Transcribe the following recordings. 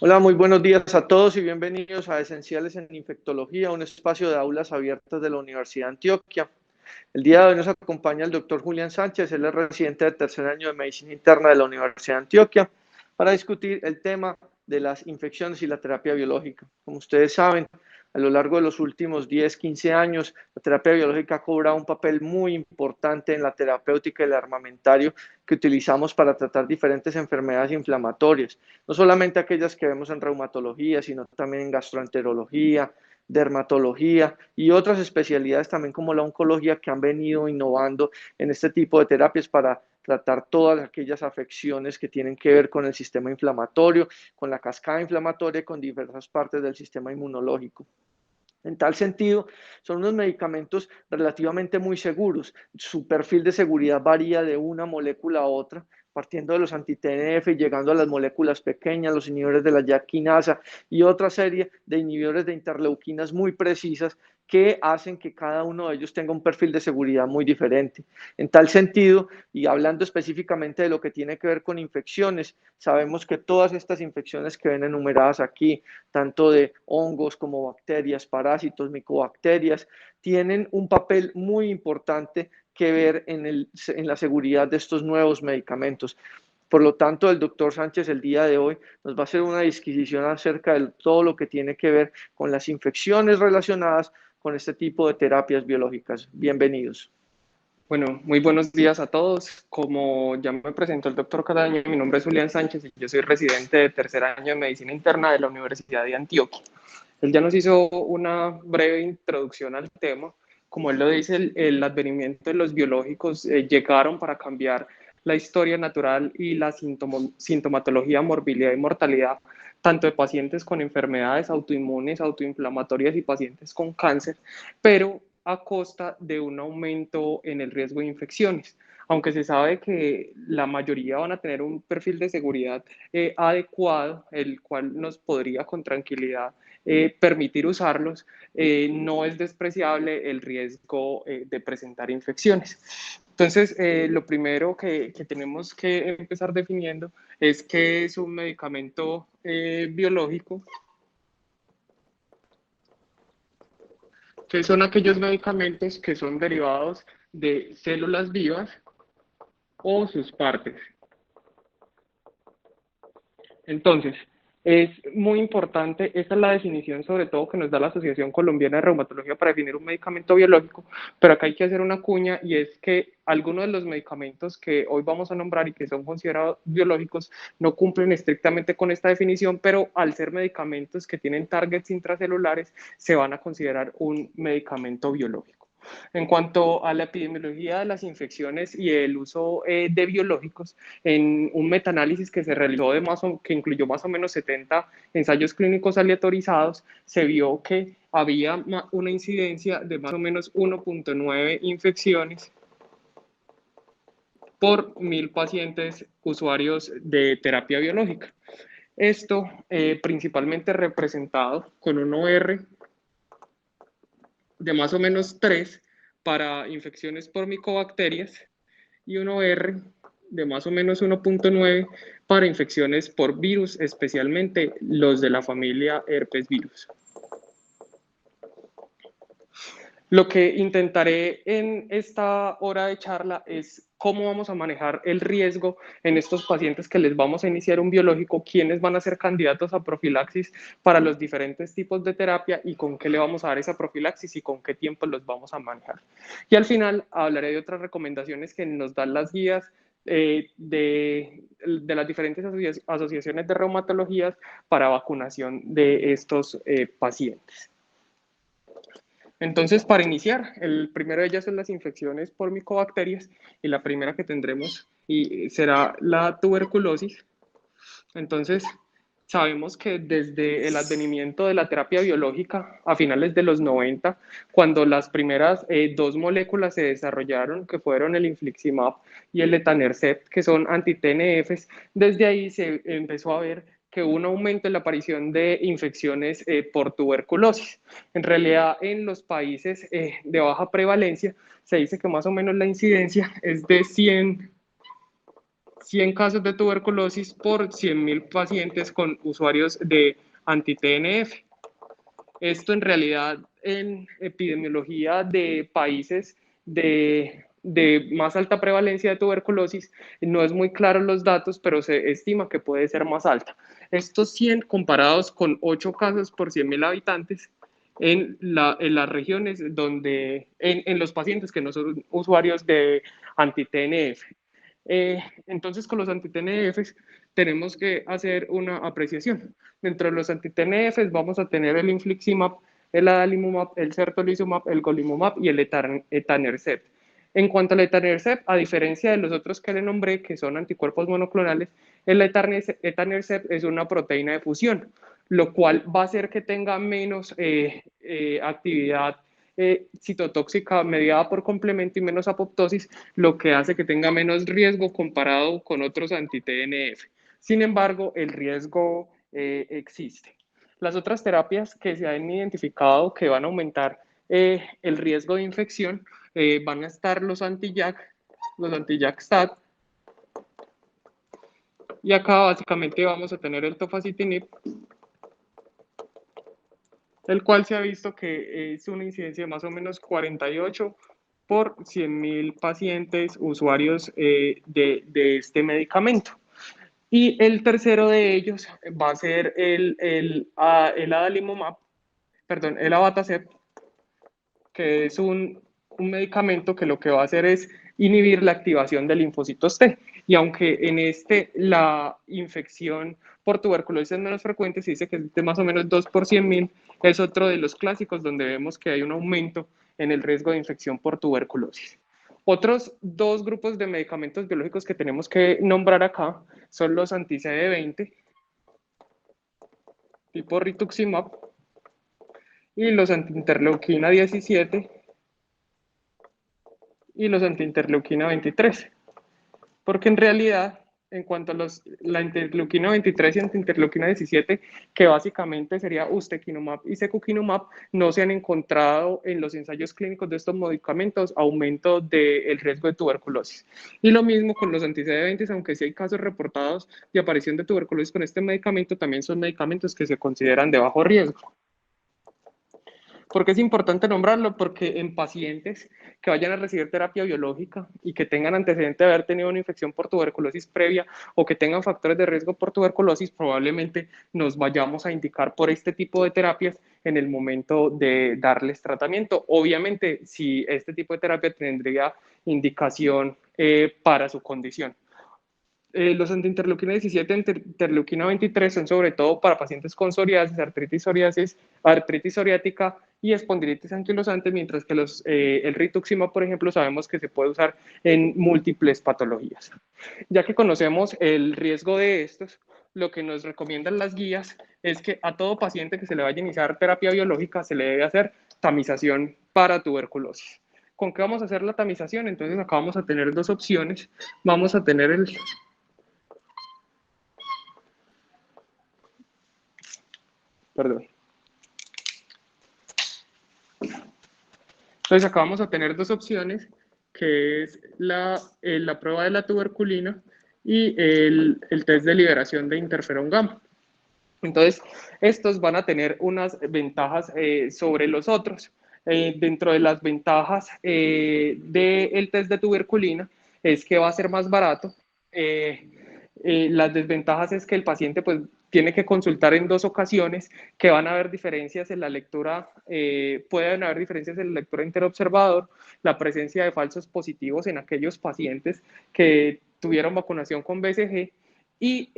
Hola, muy buenos días a todos y bienvenidos a Esenciales en Infectología, un espacio de aulas abiertas de la Universidad de Antioquia. El día de hoy nos acompaña el doctor Julián Sánchez, él es residente de tercer año de Medicina Interna de la Universidad de Antioquia, para discutir el tema de las infecciones y la terapia biológica. Como ustedes saben, a lo largo de los últimos 10, 15 años, la terapia biológica ha cobrado un papel muy importante en la terapéutica y el armamentario que utilizamos para tratar diferentes enfermedades inflamatorias, no solamente aquellas que vemos en reumatología, sino también en gastroenterología, dermatología y otras especialidades también como la oncología que han venido innovando en este tipo de terapias para tratar todas aquellas afecciones que tienen que ver con el sistema inflamatorio, con la cascada inflamatoria y con diversas partes del sistema inmunológico. En tal sentido, son unos medicamentos relativamente muy seguros. Su perfil de seguridad varía de una molécula a otra, partiendo de los anti-TNF y llegando a las moléculas pequeñas, los inhibidores de la JAK quinasa y otra serie de inhibidores de interleuquinas muy precisas que hacen que cada uno de ellos tenga un perfil de seguridad muy diferente. En tal sentido, y hablando específicamente de lo que tiene que ver con infecciones, sabemos que todas estas infecciones que ven enumeradas aquí, tanto de hongos como bacterias, parásitos, micobacterias, tienen un papel muy importante que ver en la seguridad de estos nuevos medicamentos. Por lo tanto, el doctor Sánchez el día de hoy nos va a hacer una disquisición acerca de todo lo que tiene que ver con las infecciones relacionadas con este tipo de terapias biológicas. Bienvenidos. Bueno, muy buenos días a todos. Como ya me presentó el doctor Cadaño, mi nombre es Julián Sánchez y yo soy residente de tercer año de Medicina Interna de la Universidad de Antioquia. Él ya nos hizo una breve introducción al tema. Como él lo dice, el advenimiento de los biológicos llegaron para cambiar la historia natural y la sintomatología, morbilidad y mortalidad, tanto de pacientes con enfermedades autoinmunes, autoinflamatorias y pacientes con cáncer, pero a costa de un aumento en el riesgo de infecciones. Aunque se sabe que la mayoría van a tener un perfil de seguridad adecuado, el cual nos podría con tranquilidad permitir usarlos, no es despreciable el riesgo de presentar infecciones. Entonces, lo primero que tenemos que empezar definiendo es qué es un medicamento biológico, que son aquellos medicamentos que son derivados de células vivas o sus partes. Entonces, es muy importante, esta es la definición sobre todo que nos da la Asociación Colombiana de Reumatología para definir un medicamento biológico, pero acá hay que hacer una cuña y es que algunos de los medicamentos que hoy vamos a nombrar y que son considerados biológicos no cumplen estrictamente con esta definición, pero al ser medicamentos que tienen targets intracelulares, se van a considerar un medicamento biológico. En cuanto a la epidemiología de las infecciones y el uso de biológicos, en un metaanálisis que se realizó que incluyó más o menos 70 ensayos clínicos aleatorizados, se vio que había una incidencia de más o menos 1.9 infecciones por 1000 pacientes usuarios de terapia biológica. Esto principalmente representado con un OR de más o menos 3 para infecciones por micobacterias y un OR de más o menos 1.9 para infecciones por virus, especialmente los de la familia herpes virus. Lo que intentaré en esta hora de charla es cómo vamos a manejar el riesgo en estos pacientes que les vamos a iniciar un biológico, quiénes van a ser candidatos a profilaxis para los diferentes tipos de terapia y con qué le vamos a dar esa profilaxis y con qué tiempo los vamos a manejar. Y al final hablaré de otras recomendaciones que nos dan las guías de las diferentes asociaciones de reumatologías para vacunación de estos pacientes. Entonces, para iniciar, el primero de ellas son las infecciones por micobacterias y la primera que tendremos será la tuberculosis. Entonces, sabemos que desde el advenimiento de la terapia biológica a finales de los 90, cuando las primeras dos moléculas se desarrollaron, que fueron el infliximab y el etanercept, que son anti-TNFs, desde ahí se empezó a ver que hubo un aumento en la aparición de infecciones por tuberculosis. En realidad, en los países de baja prevalencia, se dice que más o menos la incidencia es de 100 100 casos de tuberculosis por 100.000 pacientes con usuarios de anti-TNF. Esto en realidad en epidemiología de países de más alta prevalencia de tuberculosis no es muy claro los datos, pero se estima que puede ser más alta. Estos 100 comparados con 8 casos por 100.000 habitantes en las regiones donde, en los pacientes que no son usuarios de anti-TNF. Entonces, con los anti-TNFs tenemos que hacer una apreciación. Dentro de los anti-TNFs vamos a tener el infliximab, el adalimumab, el certolizumab, el golimumab y el etanercept. En cuanto al etanercept, a diferencia de los otros que le nombré, que son anticuerpos monoclonales, el etanercept es una proteína de fusión, lo cual va a hacer que tenga menos actividad citotóxica mediada por complemento y menos apoptosis, lo que hace que tenga menos riesgo comparado con otros anti-TNF. Sin embargo, el riesgo existe. Las otras terapias que se han identificado que van a aumentar el riesgo de infección van a estar los anti-JAK, los anti-JAK-STAT, y acá básicamente vamos a tener el tofacitinib, el cual se ha visto que es una incidencia de más o menos 48 por 100.000 pacientes usuarios de este medicamento. Y el tercero de ellos va a ser el adalimumab, perdón, el abatacept, que es un medicamento que lo que va a hacer es inhibir la activación de linfocitos T. Y aunque en este la infección por tuberculosis es menos frecuente, se dice que es de más o menos 2 por 100.000, es otro de los clásicos donde vemos que hay un aumento en el riesgo de infección por tuberculosis. Otros dos grupos de medicamentos biológicos que tenemos que nombrar acá son los anti-CD20, tipo rituximab, y los anti-interleuquina 17 y los anti-interleuquina 23. Porque en realidad, en cuanto a la interleuquina 23 y anti-interleuquina 17, que básicamente sería ustekinumab y secukinumab, no se han encontrado en los ensayos clínicos de estos medicamentos aumento del riesgo de tuberculosis. Y lo mismo con los anti-CD20, aunque sí hay casos reportados de aparición de tuberculosis con este medicamento, también son medicamentos que se consideran de bajo riesgo. ¿Por qué es importante nombrarlo? Porque en pacientes que vayan a recibir terapia biológica y que tengan antecedente de haber tenido una infección por tuberculosis previa o que tengan factores de riesgo por tuberculosis, probablemente nos vayamos a indicar por este tipo de terapias en el momento de darles tratamiento. Obviamente, si este tipo de terapia tendría indicación para su condición. Los antiinterleuquina 17 y interleuquina 23 son sobre todo para pacientes con psoriasis, artritis psoriática y espondilitis anquilosante, mientras que el rituximab, por ejemplo, sabemos que se puede usar en múltiples patologías. Ya que conocemos el riesgo de estos, lo que nos recomiendan las guías es que a todo paciente que se le vaya a iniciar terapia biológica se le debe hacer tamización para tuberculosis. ¿Con qué vamos a hacer la tamización? Entonces acá vamos a tener dos opciones. Vamos a tener Perdón. Entonces acá vamos a tener dos opciones, que es la prueba de la tuberculina y el test de liberación de interferón gamma. Entonces, estos van a tener unas ventajas sobre los otros. Dentro de las ventajas del test de tuberculina es que va a ser más barato. Las desventajas es que el paciente pues tiene que consultar en dos ocasiones, que van a haber diferencias en la lectura, pueden haber diferencias en la lectura interobservador, la presencia de falsos positivos en aquellos pacientes que tuvieron vacunación con BCG y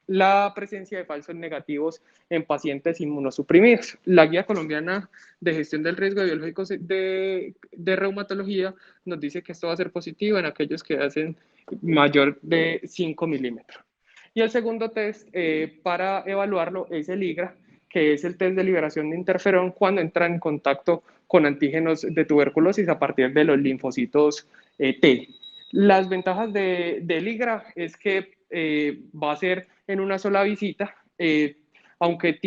la presencia de falsos negativos en pacientes inmunosuprimidos. La Guía Colombiana de Gestión del Riesgo de Biológicos de Reumatología nos dice que esto va a ser positivo en aquellos que hacen mayor de 5 milímetros. Y el segundo test para evaluarlo es el IGRA, que es el test de liberación de interferón cuando entra en contacto con antígenos de tuberculosis a partir de los linfocitos T. Las ventajas del IGRA es que va a ser en una sola visita, aunque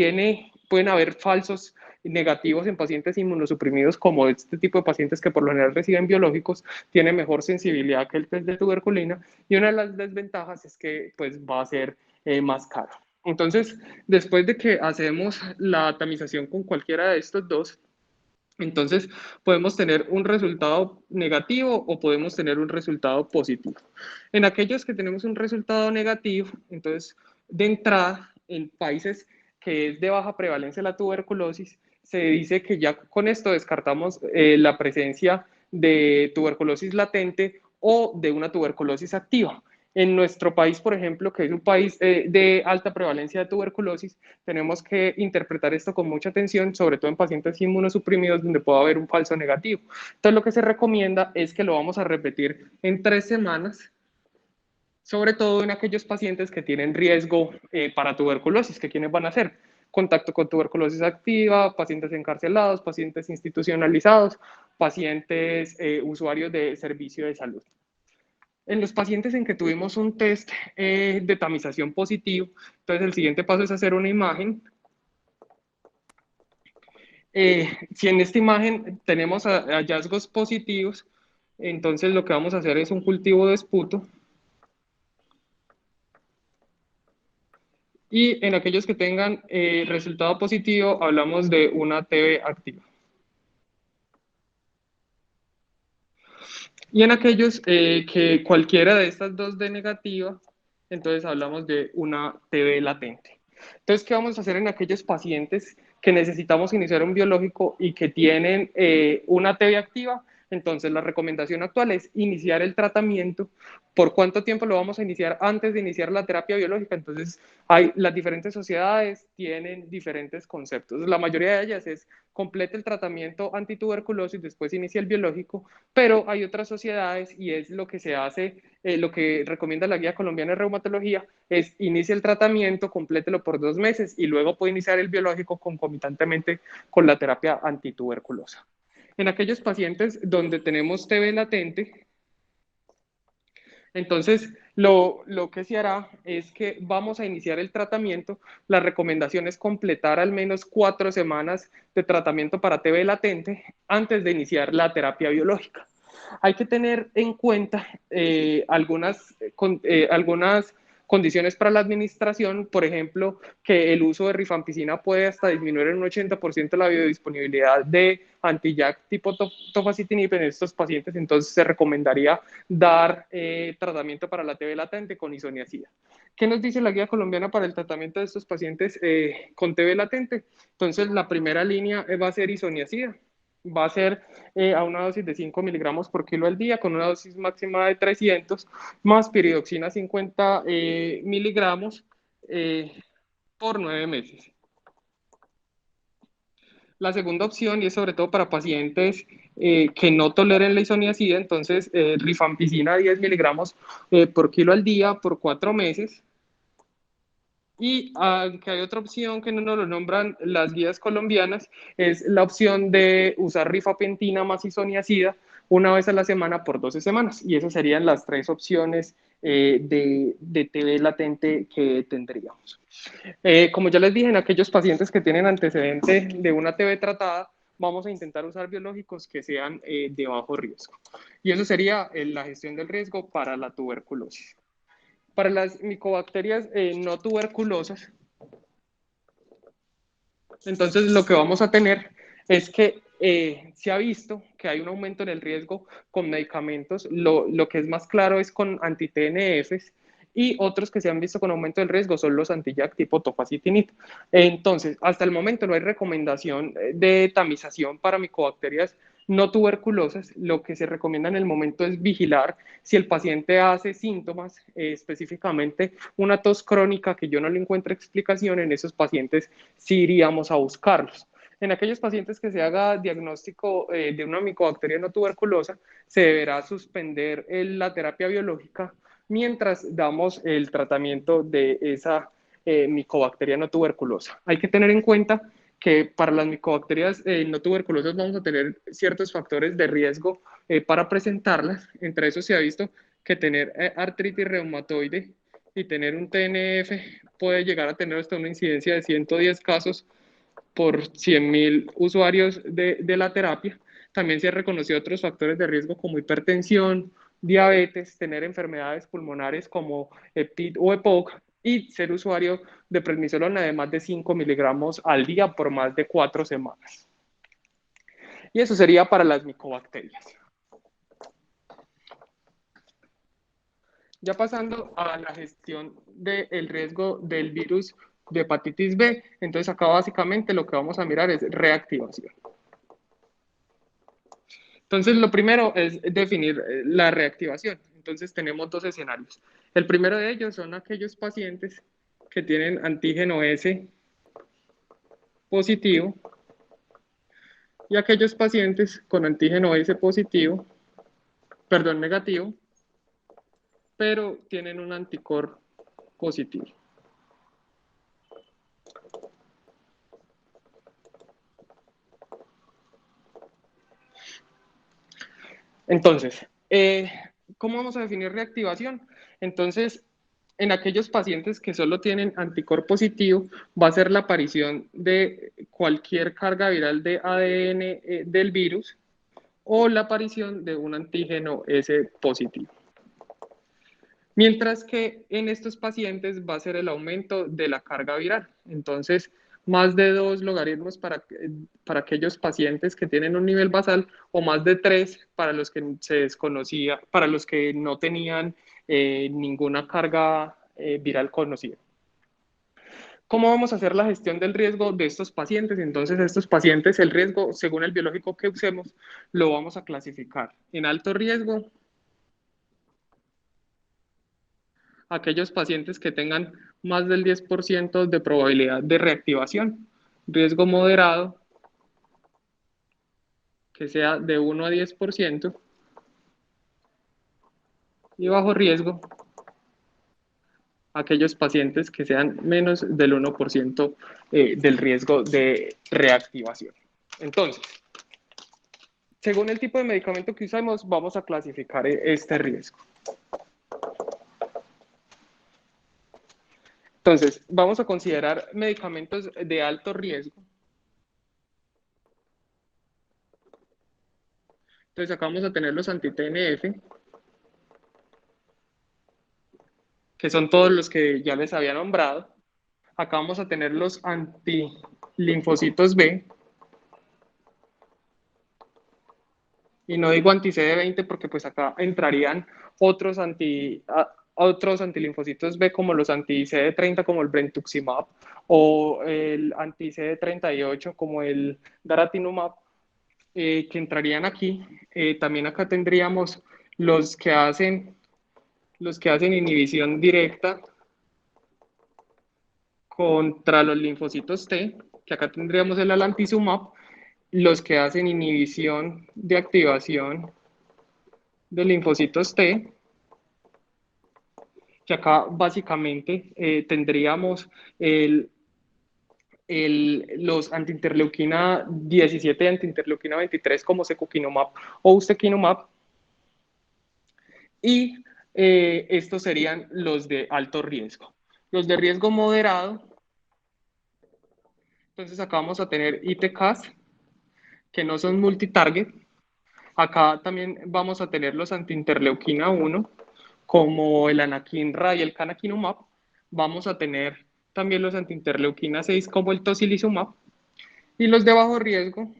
pueden haber falsos negativos en pacientes inmunosuprimidos, como este tipo de pacientes que por lo general reciben biológicos, tiene mejor sensibilidad que el test de tuberculina, y una de las desventajas es que pues, va a ser más caro. Entonces, después de que hacemos la tamización con cualquiera de estos dos, entonces podemos tener un resultado negativo o podemos tener un resultado positivo. En aquellos que tenemos un resultado negativo, entonces de entrada en países que es de baja prevalencia la tuberculosis, se dice que ya con esto descartamos la presencia de tuberculosis latente o de una tuberculosis activa. En nuestro país, por ejemplo, que es un país de alta prevalencia de tuberculosis, tenemos que interpretar esto con mucha atención, sobre todo en pacientes inmunosuprimidos donde puede haber un falso negativo. Entonces, lo que se recomienda es que lo vamos a repetir en 3 semanas, sobre todo en aquellos pacientes que tienen riesgo para tuberculosis, que quienes van a hacer contacto con tuberculosis activa, pacientes encarcelados, pacientes institucionalizados, pacientes usuarios de servicio de salud. En los pacientes en que tuvimos un test de tamización positivo, entonces el siguiente paso es hacer una imagen. Si en esta imagen tenemos hallazgos positivos, entonces lo que vamos a hacer es un cultivo de esputo. Y en aquellos que tengan resultado positivo, hablamos de una TB activa. Y en aquellos que cualquiera de estas dos de negativa, entonces hablamos de una TB latente. Entonces, ¿qué vamos a hacer en aquellos pacientes que necesitamos iniciar un biológico y que tienen una TB activa? Entonces, la recomendación actual es iniciar el tratamiento. ¿Por cuánto tiempo lo vamos a iniciar antes de iniciar la terapia biológica? Entonces, las diferentes sociedades tienen diferentes conceptos. La mayoría de ellas es complete el tratamiento antituberculosis, después inicia el biológico, pero hay otras sociedades y es lo que se hace, lo que recomienda la Guía Colombiana de Reumatología, es inicia el tratamiento, complételo por 2 meses y luego puede iniciar el biológico concomitantemente con la terapia antituberculosa. En aquellos pacientes donde tenemos TB latente, entonces, lo que se hará es que vamos a iniciar el tratamiento. La recomendación es completar al menos 4 semanas de tratamiento para TB latente antes de iniciar la terapia biológica. Hay que tener en cuenta algunas condiciones para la administración, por ejemplo, que el uso de rifampicina puede hasta disminuir en un 80% la biodisponibilidad de anti-JAK tipo tofacitinib en estos pacientes, entonces se recomendaría dar tratamiento para la TB latente con isoniazida. ¿Qué nos dice la Guía Colombiana para el tratamiento de estos pacientes con TB latente? Entonces, la primera línea va a ser isoniazida. Va a ser a una dosis de 5 miligramos por kilo al día, con una dosis máxima de 300, más piridoxina 50 miligramos por 9 meses. La segunda opción, y es sobre todo para pacientes que no toleren la isoniazida, entonces rifampicina 10 miligramos por kilo al día por 4 meses. Y aunque hay otra opción que no nos lo nombran las guías colombianas, es la opción de usar rifapentina más isoniazida una vez a la semana por 12 semanas. Y esas serían las 3 opciones de TB latente que tendríamos. Como ya les dije, en aquellos pacientes que tienen antecedente de una TB tratada, vamos a intentar usar biológicos que sean de bajo riesgo. Y eso sería la gestión del riesgo para la tuberculosis. Para las micobacterias no tuberculosas, entonces lo que vamos a tener es que se ha visto que hay un aumento en el riesgo con medicamentos, lo que es más claro es con anti-TNFs, y otros que se han visto con aumento del riesgo son los anti-JAK tipo tofacitinib. Entonces, hasta el momento no hay recomendación de tamización para micobacterias no tuberculosas. Lo que se recomienda en el momento es vigilar si el paciente hace síntomas, específicamente una tos crónica que yo no le encuentro explicación. En esos pacientes sí iríamos a buscarlos. En aquellos pacientes que se haga diagnóstico de una micobacteria no tuberculosa, se deberá suspender la terapia biológica mientras damos el tratamiento de esa micobacteria no tuberculosa. Hay que tener en cuenta que para las micobacterias no tuberculosas vamos a tener ciertos factores de riesgo para presentarlas. Entre esos se ha visto que tener artritis reumatoide y tener un TNF puede llegar a tener hasta una incidencia de 110 casos por 100.000 usuarios de la terapia. También se han reconocido otros factores de riesgo como hipertensión, diabetes, tener enfermedades pulmonares como EPID o EPOC y ser usuario de prednisolona de más de 5 miligramos al día por más de 4 semanas. Y eso sería para las micobacterias. Ya pasando a la gestión del riesgo del virus de hepatitis B, entonces acá básicamente lo que vamos a mirar es reactivación. Entonces lo primero es definir la reactivación. Entonces tenemos dos escenarios. El primero de ellos son aquellos pacientes que tienen antígeno S positivo y aquellos pacientes con antígeno S positivo, perdón, negativo, pero tienen un anticorpo positivo. Entonces, ¿cómo vamos a definir reactivación? Entonces, en aquellos pacientes que solo tienen anticorpo positivo, va a ser la aparición de cualquier carga viral de ADN del virus o la aparición de un antígeno S positivo. Mientras que en estos pacientes va a ser el aumento de la carga viral. Entonces, más de 2 logaritmos para aquellos pacientes que tienen un nivel basal o más de 3 para los que se desconocía, para los que no tenían ninguna carga viral conocida. ¿Cómo vamos a hacer la gestión del riesgo de estos pacientes? Entonces, estos pacientes, el riesgo, según el biológico que usemos, lo vamos a clasificar en alto riesgo, aquellos pacientes que tengan más del 10% de probabilidad de reactivación, riesgo moderado, que sea de 1 a 10%, y bajo riesgo, aquellos pacientes que sean menos del 1% del riesgo de reactivación. Entonces, según el tipo de medicamento que usamos, vamos a clasificar este riesgo. Entonces, vamos a considerar medicamentos de alto riesgo. Entonces, acá vamos a tener los anti-TNF, que son todos los que ya les había nombrado. Acá vamos a tener los antilinfocitos B. Y no digo anti-CD20 porque pues acá entrarían otros antilinfocitos B como los anti-CD30 como el brentuximab o el anti-CD38 como el daratumumab, que entrarían aquí. También acá tendríamos los que hacen inhibición directa contra los linfocitos T, que acá tendríamos el alantizumab, los que hacen inhibición de activación de linfocitos T, que acá básicamente tendríamos los antiinterleuquina 17 y antiinterleuquina 23 como secukinumab o ustekinumab, y estos serían los de alto riesgo. Los de riesgo moderado, entonces acá vamos a tener ITCAS, que no son multitarget. Acá también vamos a tener los antiinterleuquina 1, como el anakinra y el canakinumab. Vamos a tener también los antiinterleuquina 6, como el tocilizumab. Y los de bajo riesgo,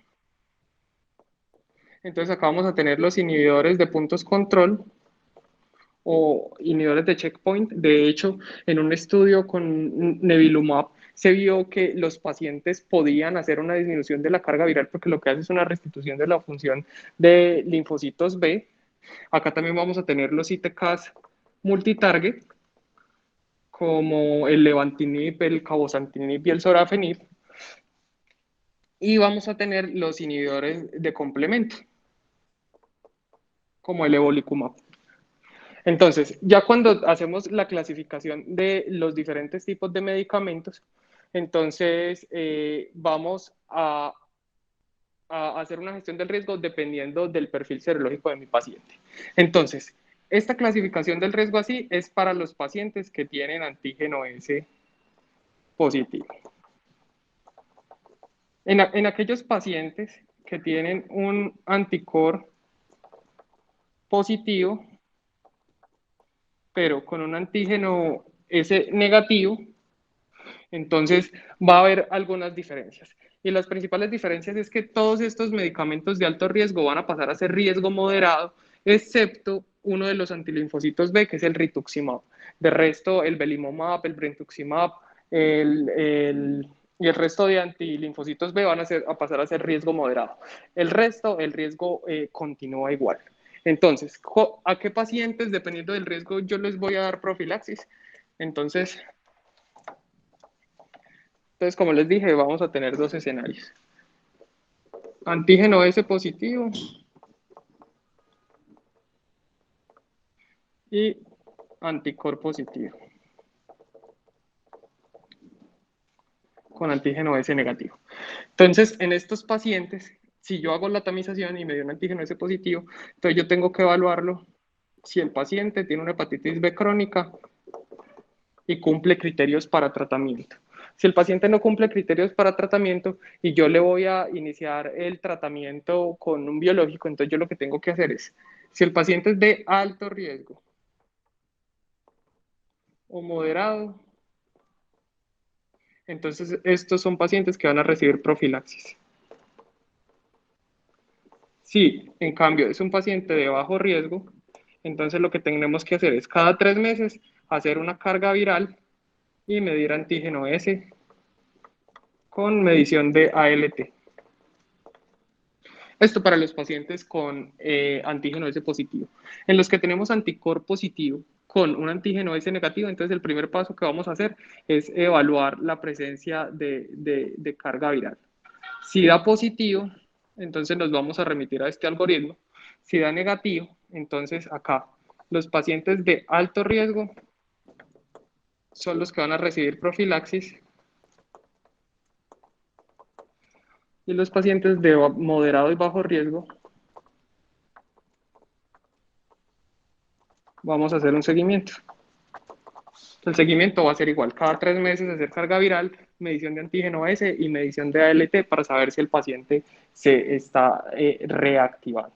entonces acá vamos a tener los inhibidores de puntos control o inhibidores de checkpoint. De hecho, en un estudio con Nebilumab se vio que los pacientes podían hacer una disminución de la carga viral porque lo que hace es una restitución de la función de linfocitos B. Acá también vamos a tener los ITCAS multitarget, como el levantinib, el cabozantinib y el sorafenib. Y vamos a tener los inhibidores de complemento, como el evolicumab. Entonces, ya cuando hacemos la clasificación de los diferentes tipos de medicamentos, entonces vamos a hacer una gestión del riesgo dependiendo del perfil serológico de mi paciente. Entonces, esta clasificación del riesgo así es para los pacientes que tienen antígeno S positivo. En aquellos pacientes que tienen un anticuerpo positivo, pero con un antígeno S negativo, entonces va a haber algunas diferencias. Y las principales diferencias es que todos estos medicamentos de alto riesgo van a pasar a ser riesgo moderado, excepto uno de los antilinfocitos B, que es el rituximab. De resto, el belimumab, el brentuximab, y el resto de antilinfocitos B van a pasar a ser riesgo moderado. El resto, el riesgo continúa igual. Entonces, ¿a qué pacientes, dependiendo del riesgo, yo les voy a dar profilaxis? Entonces, como les dije, vamos a tener dos escenarios. Antígeno S positivo y anticuerpo positivo con antígeno S negativo. Entonces, en estos pacientes, si yo hago la tamización y me dio un antígeno S positivo, entonces yo tengo que evaluarlo si el paciente tiene una hepatitis B crónica y cumple criterios para tratamiento. Si el paciente no cumple criterios para tratamiento y yo le voy a iniciar el tratamiento con un biológico, entonces yo lo que tengo que hacer es, si el paciente es de alto riesgo o moderado, entonces estos son pacientes que van a recibir profilaxis. Si, en cambio, es un paciente de bajo riesgo, entonces lo que tenemos que hacer es cada 3 meses hacer una carga viral y medir antígeno S con medición de ALT. Esto para los pacientes con antígeno S positivo. En los que tenemos anticuerpo positivo con un antígeno S negativo, entonces el primer paso que vamos a hacer es evaluar la presencia de carga viral. Si da positivo, entonces nos vamos a remitir a este algoritmo. Si da negativo, entonces acá los pacientes de alto riesgo son los que van a recibir profilaxis y los pacientes de moderado y bajo riesgo vamos a hacer un seguimiento. El seguimiento va a ser igual, cada 3 meses hacer carga viral, medición de antígeno S y medición de ALT para saber si el paciente se está reactivando.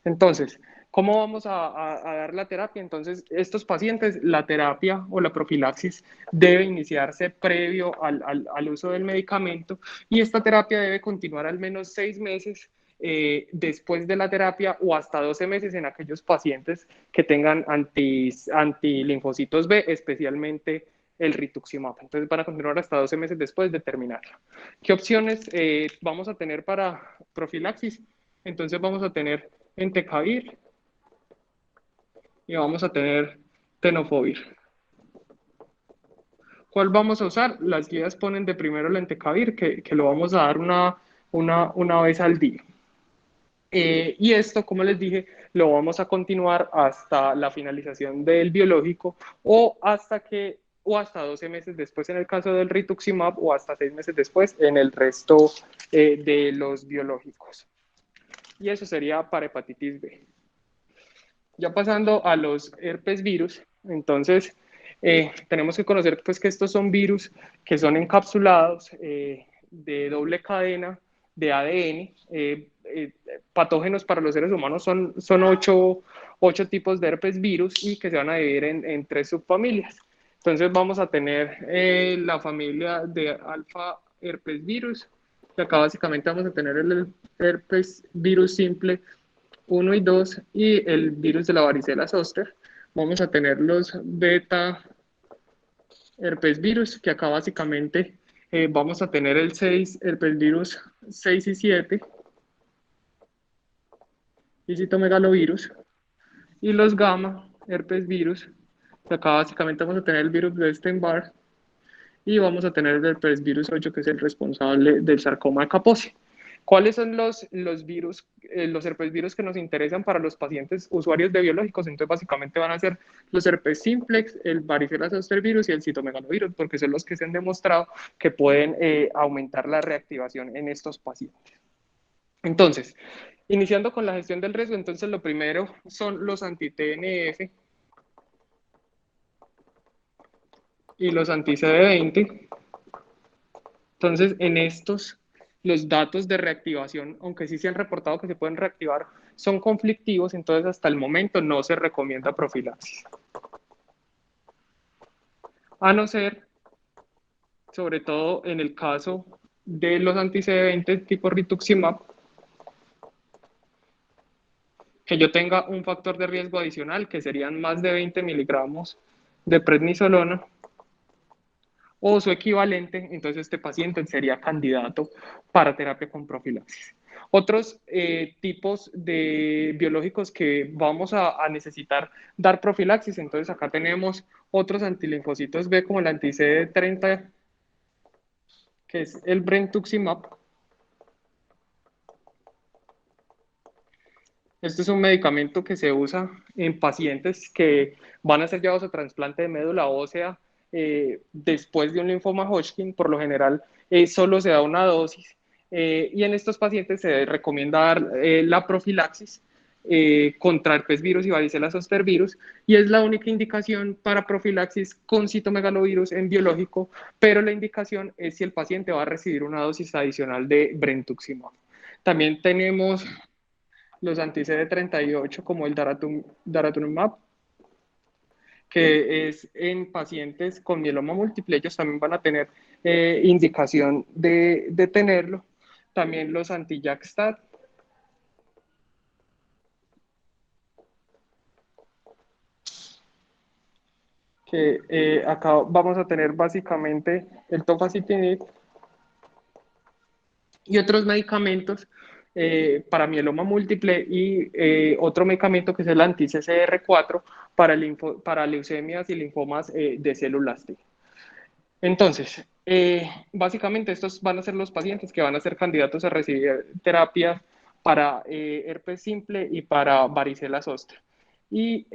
Entonces, ¿cómo vamos a dar la terapia? Entonces, estos pacientes, la terapia o la profilaxis debe iniciarse previo al uso del medicamento y esta terapia debe continuar al menos 6 meses después de la terapia o hasta 12 meses en aquellos pacientes que tengan antilinfocitos B, especialmente el rituximab. Entonces van a continuar hasta 12 meses después de terminarla. ¿Qué opciones vamos a tener para profilaxis? Entonces vamos a tener entecavir y vamos a tener tenofovir. ¿Cuál vamos a usar? Las guías ponen de primero el entecavir, que lo vamos a dar una vez al día. Y esto, como les dije, lo vamos a continuar hasta la finalización del biológico o hasta 12 meses después en el caso del rituximab o hasta 6 meses después en el resto de los biológicos. Y eso sería para hepatitis B. Ya pasando a los herpes virus, entonces tenemos que conocer pues, que estos son virus que son encapsulados de doble cadena de ADN. Patógenos para los seres humanos son 8 tipos de herpes virus y que se van a dividir en 3 subfamilias. Entonces vamos a tener la familia de alfa herpes virus, que acá básicamente vamos a tener el herpes virus simple 1 y 2 y el virus de la varicela zoster. Vamos a tener los beta herpes virus, que acá básicamente vamos a tener el herpes virus 6 y 7 y citomegalovirus. Y los gamma herpes virus, que acá básicamente vamos a tener el virus de Epstein-Barr y vamos a tener el herpes virus 8, que es el responsable del sarcoma de Kaposi. ¿Cuáles son los virus, los herpes virus que nos interesan para los pacientes usuarios de biológicos? Entonces, básicamente van a ser los herpes simplex, el varicela zoster virus y el citomegalovirus, porque son los que se han demostrado que pueden aumentar la reactivación en estos pacientes. Entonces, iniciando con la gestión del riesgo, entonces lo primero son los anti-TNF y los anti-CD20. Entonces, en estos los datos de reactivación, aunque sí se han reportado que se pueden reactivar, son conflictivos, entonces hasta el momento no se recomienda profilaxis. A no ser, sobre todo en el caso de los antecedentes tipo rituximab, que yo tenga un factor de riesgo adicional, que serían más de 20 miligramos de prednisolona, o su equivalente, entonces este paciente sería candidato para terapia con profilaxis. Otros tipos de biológicos que vamos a necesitar dar profilaxis, entonces acá tenemos otros antilinfocitos B como el anti-CD30, que es el brentuximab. Este es un medicamento que se usa en pacientes que van a ser llevados a trasplante de médula ósea después de un linfoma Hodgkin. Por lo general, solo se da una dosis. Y en estos pacientes se recomienda dar la profilaxis contra herpes virus y varicela zoster virus. Y es la única indicación para profilaxis con citomegalovirus en biológico, pero la indicación es si el paciente va a recibir una dosis adicional de brentuximab. También tenemos los anti-CD38 como el daratumumab, que es en pacientes con mieloma múltiple, ellos también van a tener indicación de tenerlo. También los anti-JAK-STAT, que acá vamos a tener básicamente el tofacitinib y otros medicamentos para mieloma múltiple y otro medicamento que es el anti-CCR4 para leucemias y linfomas de células T. Entonces, básicamente estos van a ser los pacientes que van a ser candidatos a recibir terapias para herpes simple y para varicela zoster. Y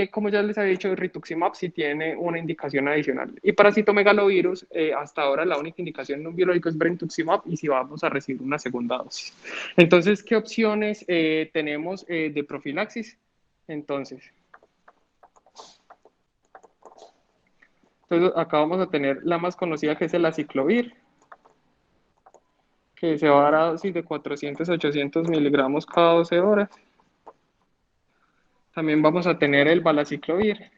como ya les había dicho, el rituximab sí tiene una indicación adicional. Y para citomegalovirus, hasta ahora la única indicación en un biológico es brentuximab y si vamos a recibir una segunda dosis. Entonces, ¿qué opciones tenemos de profilaxis? Entonces, acá vamos a tener la más conocida que es el aciclovir, que se va a dar a dosis de 400 a 800 miligramos cada 12 horas. También vamos a tener el valaciclovir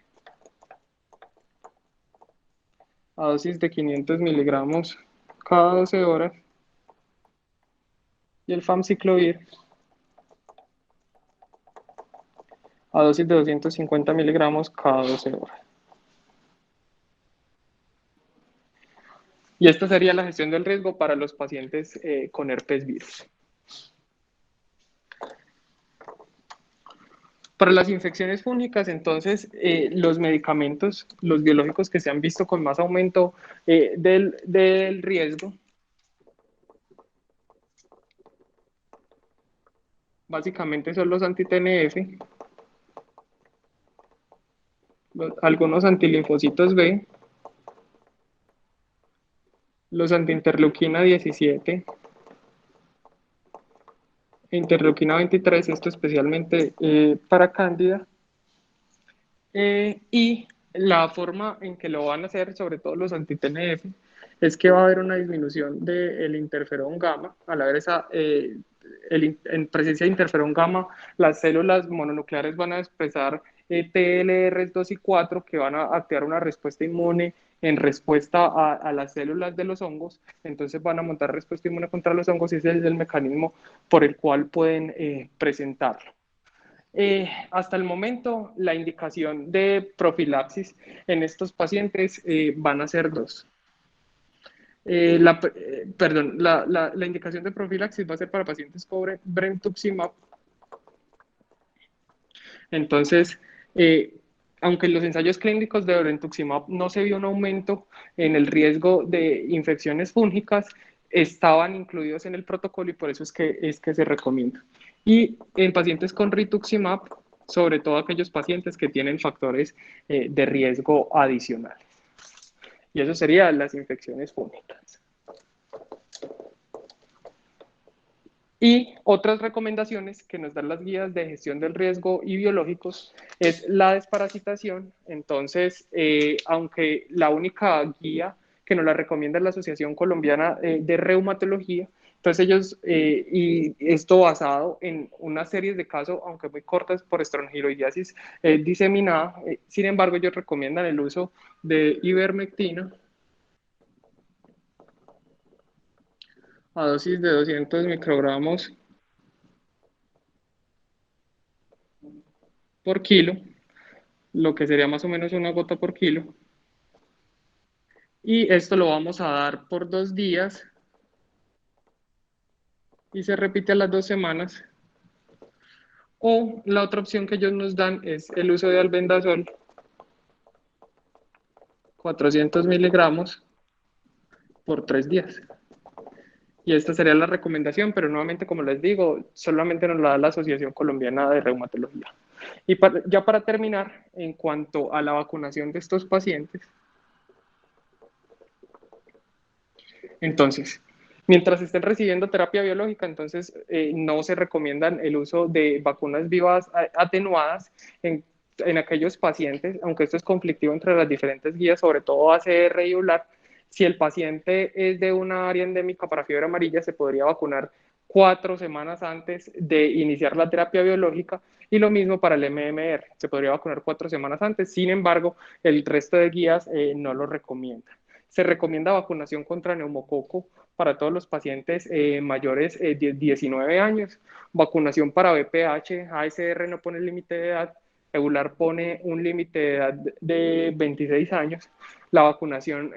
a dosis de 500 miligramos cada 12 horas. Y el famciclovir a dosis de 250 miligramos cada 12 horas. Y esta sería la gestión del riesgo para los pacientes con herpes virus. Para las infecciones fúngicas, entonces, los medicamentos, los biológicos que se han visto con más aumento del riesgo, básicamente son los anti-TNF, algunos antilinfocitos B, los antiinterleuquina 17, interleuquina 23, esto especialmente para cándida, y la forma en que lo van a hacer, sobre todo los anti-TNF, es que va a haber una disminución del interferón gamma. Al haber en presencia de interferón gamma, las células mononucleares van a expresar TLR2 y 4 que van a activar una respuesta inmune en respuesta a las células de los hongos, entonces van a montar respuesta inmune contra los hongos y ese es el mecanismo por el cual pueden presentarlo. Hasta el momento, la indicación de profilaxis en estos pacientes van a ser dos. La indicación de profilaxis va a ser para pacientes con brentuximab. Entonces, aunque en los ensayos clínicos de brentuximab no se vio un aumento en el riesgo de infecciones fúngicas, estaban incluidos en el protocolo y por eso es que se recomienda. Y en pacientes con rituximab, sobre todo aquellos pacientes que tienen factores de riesgo adicionales. Y eso serían las infecciones fúngicas. Y otras recomendaciones que nos dan las guías de gestión del riesgo y biológicos es la desparasitación. Entonces, aunque la única guía que nos la recomienda es la Asociación Colombiana de Reumatología, Entonces ellos, y esto basado en una serie de casos, aunque muy cortas, por estrongiloidiasis diseminada. Sin embargo, ellos recomiendan el uso de ivermectina a dosis de 200 microgramos por kilo, lo que sería más o menos una gota por kilo. Y esto lo vamos a dar por 2 días y se repite a las 2 semanas. O la otra opción que ellos nos dan es el uso de albendazol, 400 miligramos por 3 días. Y esta sería la recomendación, pero nuevamente, como les digo, solamente nos la da la Asociación Colombiana de Reumatología. Y ya para terminar, en cuanto a la vacunación de estos pacientes, entonces, mientras estén recibiendo terapia biológica, entonces no se recomiendan el uso de vacunas vivas atenuadas en aquellos pacientes, aunque esto es conflictivo entre las diferentes guías, sobre todo ACR y ULAR. Si el paciente es de una área endémica para fiebre amarilla, se podría vacunar 4 semanas antes de iniciar la terapia biológica, y lo mismo para el MMR, se podría vacunar 4 semanas antes. Sin embargo, el resto de guías no lo recomiendan. Se recomienda vacunación contra neumococo para todos los pacientes mayores de 19 años, vacunación para VPH, ASR no pone límite de edad, EULAR pone un límite de edad de 26 años, la vacunación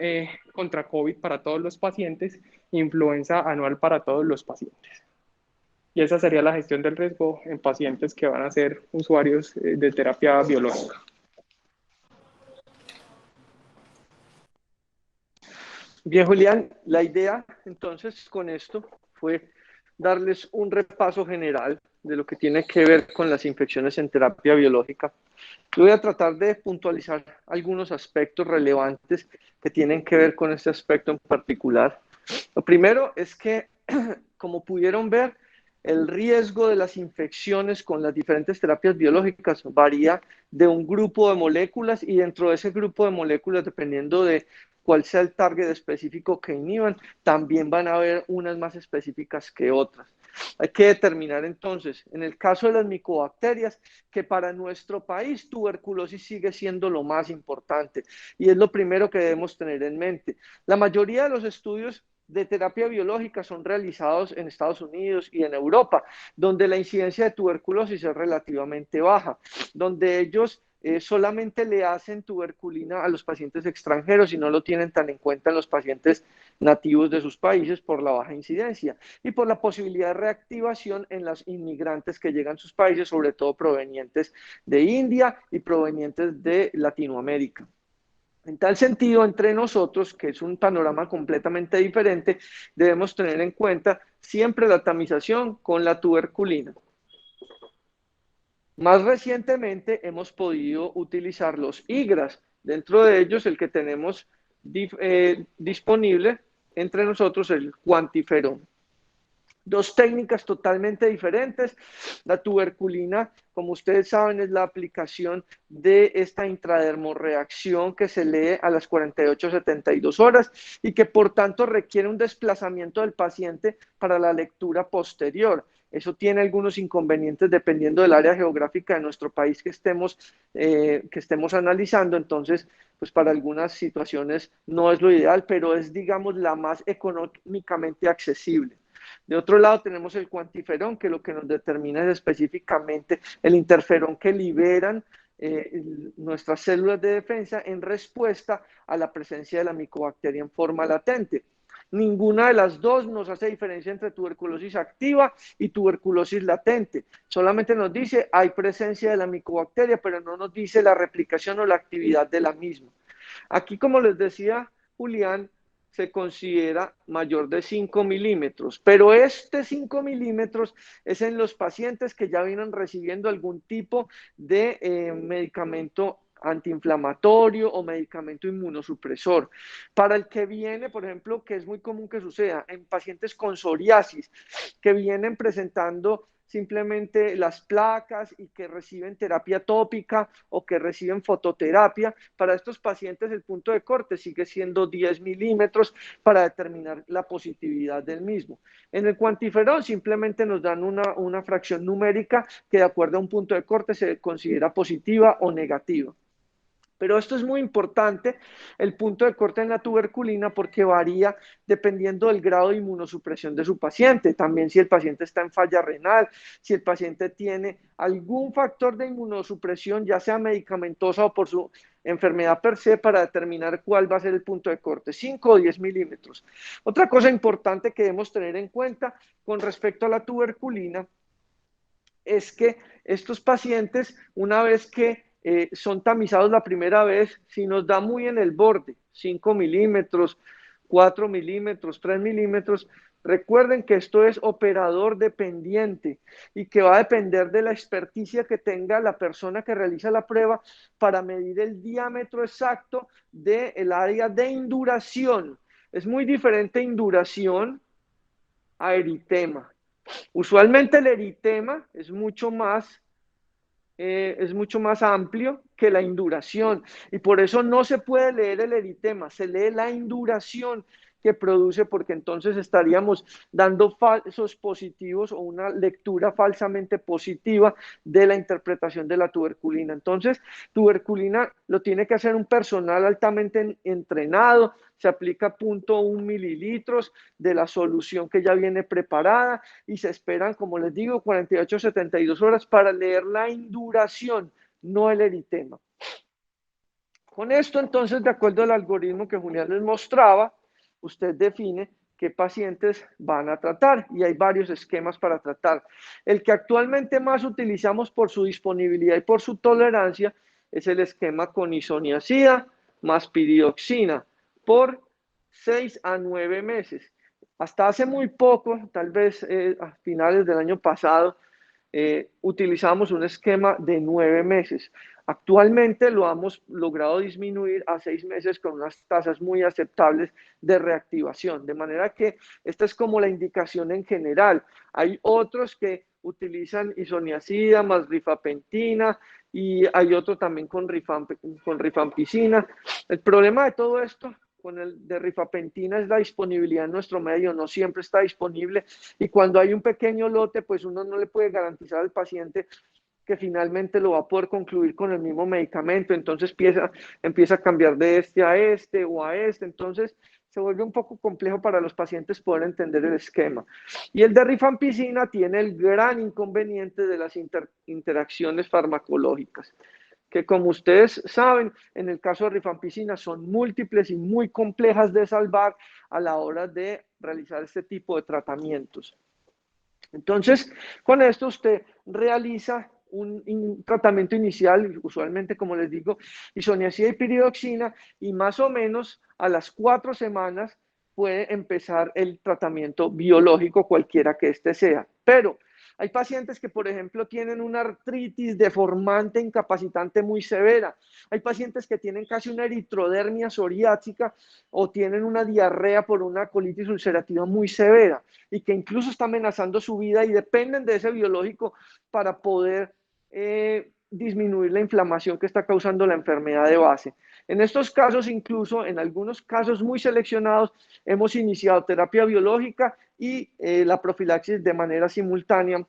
contra COVID para todos los pacientes, influenza anual para todos los pacientes. Y esa sería la gestión del riesgo en pacientes que van a ser usuarios de terapia biológica. Bien, Julián, la idea entonces con esto fue darles un repaso general de lo que tiene que ver con las infecciones en terapia biológica. Yo voy a tratar de puntualizar algunos aspectos relevantes que tienen que ver con este aspecto en particular. Lo primero es que, como pudieron ver, el riesgo de las infecciones con las diferentes terapias biológicas varía de un grupo de moléculas, y dentro de ese grupo de moléculas, dependiendo de cuál sea el target específico que inhiban, también van a haber unas más específicas que otras. Hay que determinar entonces, en el caso de las micobacterias, que para nuestro país tuberculosis sigue siendo lo más importante, y es lo primero que debemos tener en mente. La mayoría de los estudios de terapia biológica son realizados en Estados Unidos y en Europa, donde la incidencia de tuberculosis es relativamente baja, donde ellos solamente le hacen tuberculina a los pacientes extranjeros y no lo tienen tan en cuenta en los pacientes nativos de sus países por la baja incidencia y por la posibilidad de reactivación en los inmigrantes que llegan a sus países, sobre todo provenientes de India y provenientes de Latinoamérica. En tal sentido, entre nosotros, que es un panorama completamente diferente, debemos tener en cuenta siempre la tamización con la tuberculina. Más recientemente hemos podido utilizar los IGRAS, dentro de ellos el que tenemos disponible entre nosotros, el cuantiferón. Dos técnicas totalmente diferentes. La tuberculina, como ustedes saben, es la aplicación de esta intradermorreacción que se lee a las 48-72 horas y que por tanto requiere un desplazamiento del paciente para la lectura posterior. Eso tiene algunos inconvenientes dependiendo del área geográfica de nuestro país que estemos analizando. Entonces, pues para algunas situaciones no es lo ideal, pero es, digamos, la más económicamente accesible. De otro lado tenemos el cuantiferón, que lo que nos determina es específicamente el interferón que liberan nuestras células de defensa en respuesta a la presencia de la micobacteria en forma latente. Ninguna de las dos nos hace diferencia entre tuberculosis activa y tuberculosis latente. Solamente nos dice hay presencia de la micobacteria, pero no nos dice la replicación o la actividad de la misma. Aquí, como les decía Julián, se considera mayor de 5 milímetros, pero este 5 milímetros es en los pacientes que ya vienen recibiendo algún tipo de medicamento antiinflamatorio o medicamento inmunosupresor. Para el que viene, por ejemplo, que es muy común que suceda en pacientes con psoriasis, que vienen presentando simplemente las placas y que reciben terapia tópica o que reciben fototerapia. Para estos pacientes el punto de corte sigue siendo 10 milímetros para determinar la positividad del mismo. En el cuantiferol simplemente nos dan una fracción numérica que de acuerdo a un punto de corte se considera positiva o negativa. Pero esto es muy importante, el punto de corte en la tuberculina, porque varía dependiendo del grado de inmunosupresión de su paciente. También si el paciente está en falla renal, si el paciente tiene algún factor de inmunosupresión, ya sea medicamentosa o por su enfermedad per se, para determinar cuál va a ser el punto de corte, 5 o 10 milímetros. Otra cosa importante que debemos tener en cuenta con respecto a la tuberculina es que estos pacientes, una vez que son tamizados la primera vez, si nos da muy en el borde, 5 milímetros, 4 milímetros, 3 milímetros, recuerden que esto es operador dependiente y que va a depender de la experticia que tenga la persona que realiza la prueba para medir el diámetro exacto del área de induración. Es muy diferente induración a eritema. Usualmente el eritema es mucho más amplio que la induración y por eso no se puede leer el eritema, se lee la induración que produce, porque entonces estaríamos dando falsos positivos o una lectura falsamente positiva de la interpretación de la tuberculina. Entonces, tuberculina lo tiene que hacer un personal altamente entrenado, se aplica 0.1 mililitros de la solución que ya viene preparada y se esperan, como les digo, 48 a 72 horas para leer la induración, no el eritema. Con esto, entonces, de acuerdo al algoritmo que Julián les mostraba, usted define qué pacientes van a tratar y hay varios esquemas para tratar. El que actualmente más utilizamos por su disponibilidad y por su tolerancia es el esquema con isoniazida más piridoxina por 6 a 9 meses. Hasta hace muy poco, tal vez a finales del año pasado, utilizamos un esquema de 9 meses. Actualmente lo hemos logrado disminuir a 6 meses con unas tasas muy aceptables de reactivación, de manera que esta es como la indicación en general. Hay otros que utilizan isoniazida más rifapentina y hay otro también con rifampicina. El problema de todo esto con el de rifapentina es la disponibilidad en nuestro medio, no siempre está disponible y cuando hay un pequeño lote, pues uno no le puede garantizar al paciente que finalmente lo va a poder concluir con el mismo medicamento, entonces empieza a cambiar de este a este o a este, entonces se vuelve un poco complejo para los pacientes poder entender el esquema. Y el de rifampicina tiene el gran inconveniente de las interacciones farmacológicas, que como ustedes saben, en el caso de rifampicina son múltiples y muy complejas de salvar a la hora de realizar este tipo de tratamientos. Entonces, con esto usted realiza un tratamiento inicial, usualmente, como les digo, isoniazida y piridoxina, y más o menos a las 4 semanas puede empezar el tratamiento biológico, cualquiera que este sea. Pero hay pacientes que, por ejemplo, tienen una artritis deformante, incapacitante muy severa. Hay pacientes que tienen casi una eritrodermia psoriásica o tienen una diarrea por una colitis ulcerativa muy severa y que incluso está amenazando su vida y dependen de ese biológico para poder disminuir la inflamación que está causando la enfermedad de base. En estos casos, incluso en algunos casos muy seleccionados, hemos iniciado terapia biológica y la profilaxis de manera simultánea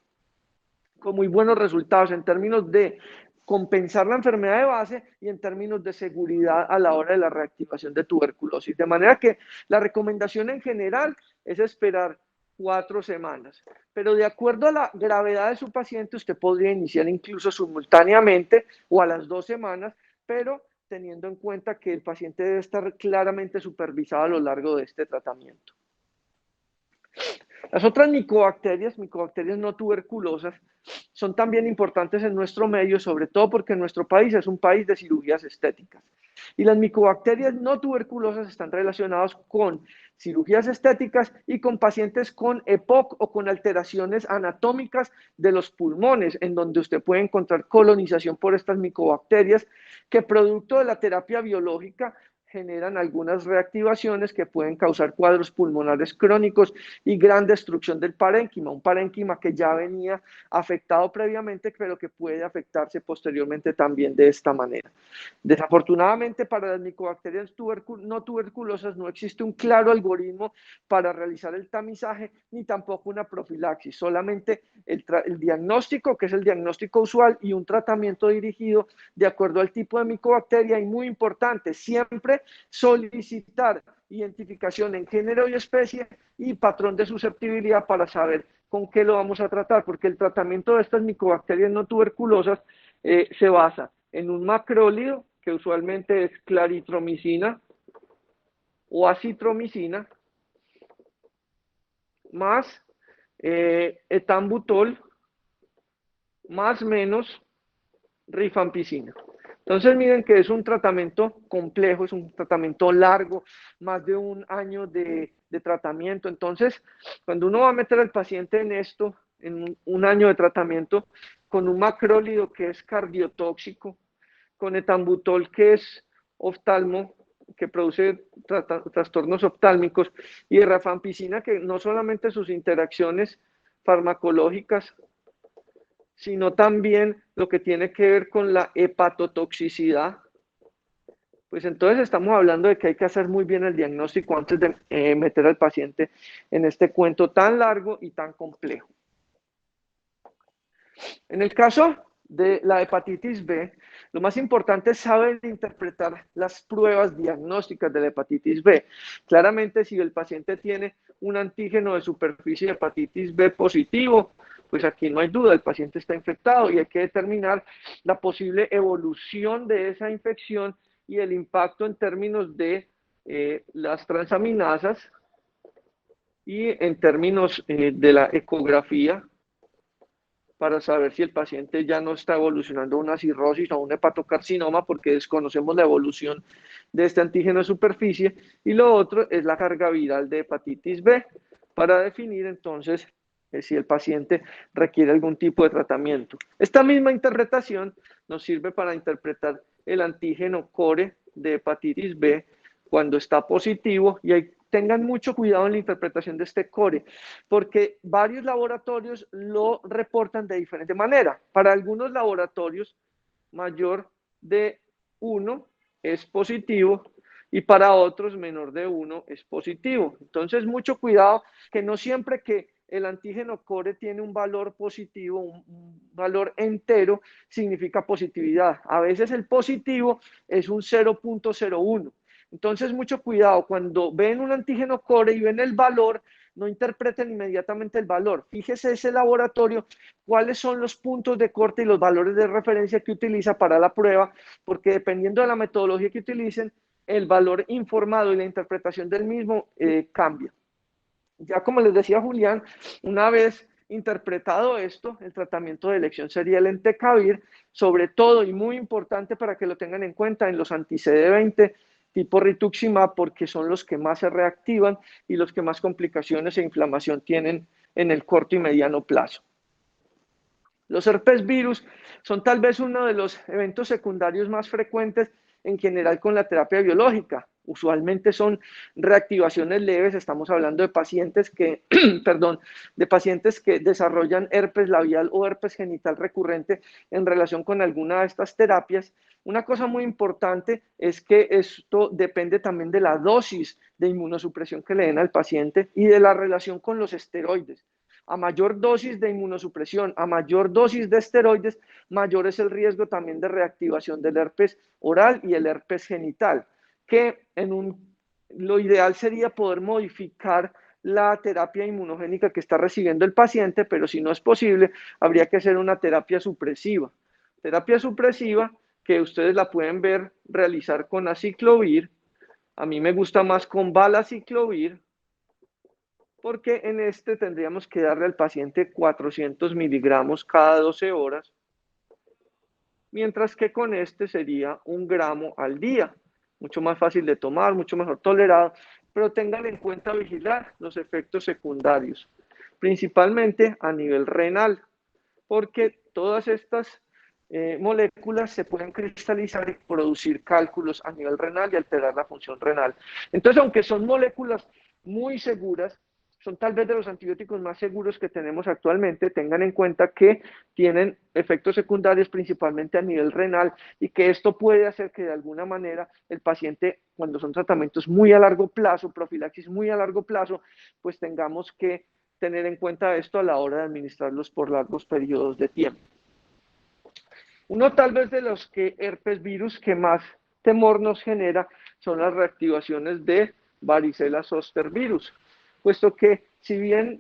con muy buenos resultados en términos de compensar la enfermedad de base y en términos de seguridad a la hora de la reactivación de tuberculosis. De manera que la recomendación en general es esperar 4 semanas. Pero de acuerdo a la gravedad de su paciente, usted podría iniciar incluso simultáneamente o a las 2 semanas, pero teniendo en cuenta que el paciente debe estar claramente supervisado a lo largo de este tratamiento. Las otras micobacterias no tuberculosas, son también importantes en nuestro medio, sobre todo porque nuestro país es un país de cirugías estéticas. Y las micobacterias no tuberculosas están relacionadas con cirugías estéticas y con pacientes con EPOC o con alteraciones anatómicas de los pulmones, en donde usted puede encontrar colonización por estas micobacterias que, producto de la terapia biológica, generan algunas reactivaciones que pueden causar cuadros pulmonares crónicos y gran destrucción del parénquima, un parénquima que ya venía afectado previamente, pero que puede afectarse posteriormente también de esta manera. Desafortunadamente, para las micobacterias no tuberculosas no existe un claro algoritmo para realizar el tamizaje ni tampoco una profilaxis, solamente el diagnóstico, que es el diagnóstico usual, y un tratamiento dirigido de acuerdo al tipo de micobacteria. Y muy importante, siempre solicitar identificación en género y especie y patrón de susceptibilidad para saber con qué lo vamos a tratar, porque el tratamiento de estas micobacterias no tuberculosas se basa en un macrólido, que usualmente es claritromicina o acitromicina, más etambutol, más menos rifampicina. Entonces miren que es un tratamiento complejo, es un tratamiento largo, más de un año de tratamiento. Entonces, cuando uno va a meter al paciente en esto, en un año de tratamiento, con un macrólido que es cardiotóxico, con etambutol que es oftalmo, que produce trastornos oftálmicos, y rifampicina, que no solamente sus interacciones farmacológicas, sino también lo que tiene que ver con la hepatotoxicidad, pues entonces estamos hablando de que hay que hacer muy bien el diagnóstico antes de meter al paciente en este cuento tan largo y tan complejo. En el caso de la hepatitis B, lo más importante es saber interpretar las pruebas diagnósticas de la hepatitis B. Claramente, si el paciente tiene un antígeno de superficie de hepatitis B positivo, pues aquí no hay duda, el paciente está infectado y hay que determinar la posible evolución de esa infección y el impacto en términos de las transaminasas y en términos de la ecografía, para saber si el paciente ya no está evolucionando a una cirrosis o a un hepatocarcinoma, porque desconocemos la evolución de este antígeno de superficie. Y lo otro es la carga viral de hepatitis B, para definir entonces si el paciente requiere algún tipo de tratamiento. Esta misma interpretación nos sirve para interpretar el antígeno core de hepatitis B cuando está positivo, y tengan mucho cuidado en la interpretación de este core, porque varios laboratorios lo reportan de diferente manera. Para algunos laboratorios, mayor de 1 es positivo, y para otros menor de 1 es positivo. Entonces, mucho cuidado, que no siempre que el antígeno core tiene un valor positivo, un valor entero, significa positividad. A veces el positivo es un 0.01. Entonces, mucho cuidado, cuando ven un antígeno core y ven el valor, no interpreten inmediatamente el valor. Fíjese ese laboratorio, cuáles son los puntos de corte y los valores de referencia que utiliza para la prueba, porque dependiendo de la metodología que utilicen, el valor informado y la interpretación del mismo cambia. Ya como les decía Julián, una vez interpretado esto, el tratamiento de elección sería el entecavir, sobre todo y muy importante para que lo tengan en cuenta en los anti-CD20 tipo rituximab, porque son los que más se reactivan y los que más complicaciones e inflamación tienen en el corto y mediano plazo. Los herpes virus son tal vez uno de los eventos secundarios más frecuentes en general con la terapia biológica. Usualmente son reactivaciones leves, estamos hablando de pacientes que, perdón, de pacientes que desarrollan herpes labial o herpes genital recurrente en relación con alguna de estas terapias. Una cosa muy importante es que esto depende también de la dosis de inmunosupresión que le den al paciente y de la relación con los esteroides. A mayor dosis de inmunosupresión, a mayor dosis de esteroides, mayor es el riesgo también de reactivación del herpes oral y el herpes genital, que lo ideal sería poder modificar la terapia inmunogénica que está recibiendo el paciente, pero si no es posible, habría que hacer una terapia supresiva. Terapia supresiva que ustedes la pueden ver realizar con aciclovir. A mí me gusta más con valaciclovir, porque en este tendríamos que darle al paciente 400 miligramos cada 12 horas, mientras que con este sería 1 gramo al día. Mucho más fácil de tomar, mucho mejor tolerado, pero tengan en cuenta vigilar los efectos secundarios, principalmente a nivel renal, porque todas estas moléculas se pueden cristalizar y producir cálculos a nivel renal y alterar la función renal. Entonces, aunque son moléculas muy seguras, son tal vez de los antibióticos más seguros que tenemos actualmente, tengan en cuenta que tienen efectos secundarios principalmente a nivel renal y que esto puede hacer que de alguna manera el paciente, cuando son tratamientos muy a largo plazo, profilaxis muy a largo plazo, pues tengamos que tener en cuenta esto a la hora de administrarlos por largos periodos de tiempo. Uno tal vez de los que herpes virus que más temor nos genera son las reactivaciones de varicela zoster virus, puesto que si bien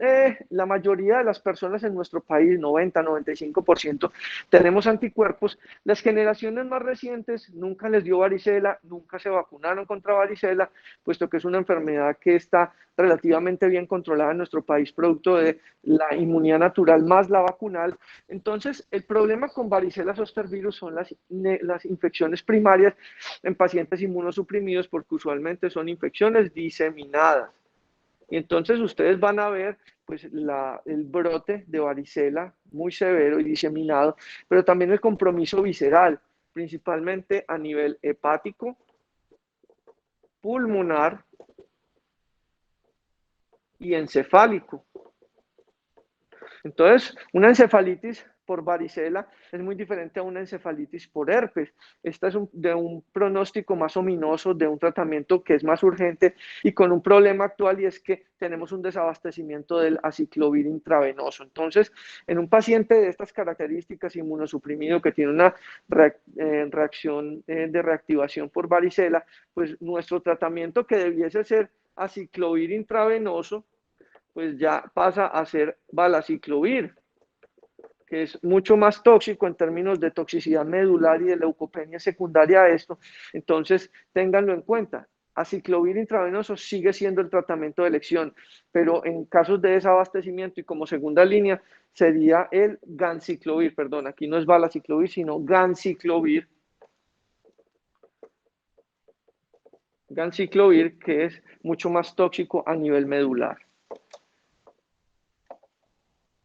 la mayoría de las personas en nuestro país, 90-95%, tenemos anticuerpos, las generaciones más recientes nunca les dio varicela, nunca se vacunaron contra varicela, puesto que es una enfermedad que está relativamente bien controlada en nuestro país, producto de la inmunidad natural más la vacunal. Entonces, el problema con varicela zoster virus son las infecciones primarias en pacientes inmunosuprimidos, porque usualmente son infecciones diseminadas. Y entonces ustedes van a ver pues el brote de varicela muy severo y diseminado, pero también el compromiso visceral, principalmente a nivel hepático, pulmonar y encefálico. Entonces, una encefalitis por varicela es muy diferente a una encefalitis por herpes. Esta es de un pronóstico más ominoso, de un tratamiento que es más urgente y con un problema actual, y es que tenemos un desabastecimiento del aciclovir intravenoso. Entonces, en un paciente de estas características, inmunosuprimido, que tiene una reacción de reactivación por varicela, pues nuestro tratamiento, que debiese ser aciclovir intravenoso, pues ya pasa a ser valaciclovir, que es mucho más tóxico en términos de toxicidad medular y de leucopenia secundaria a esto. Entonces, ténganlo en cuenta. Aciclovir intravenoso sigue siendo el tratamiento de elección, pero en casos de desabastecimiento y como segunda línea sería el ganciclovir, perdón, aquí no es valaciclovir, sino ganciclovir. Ganciclovir, que es mucho más tóxico a nivel medular.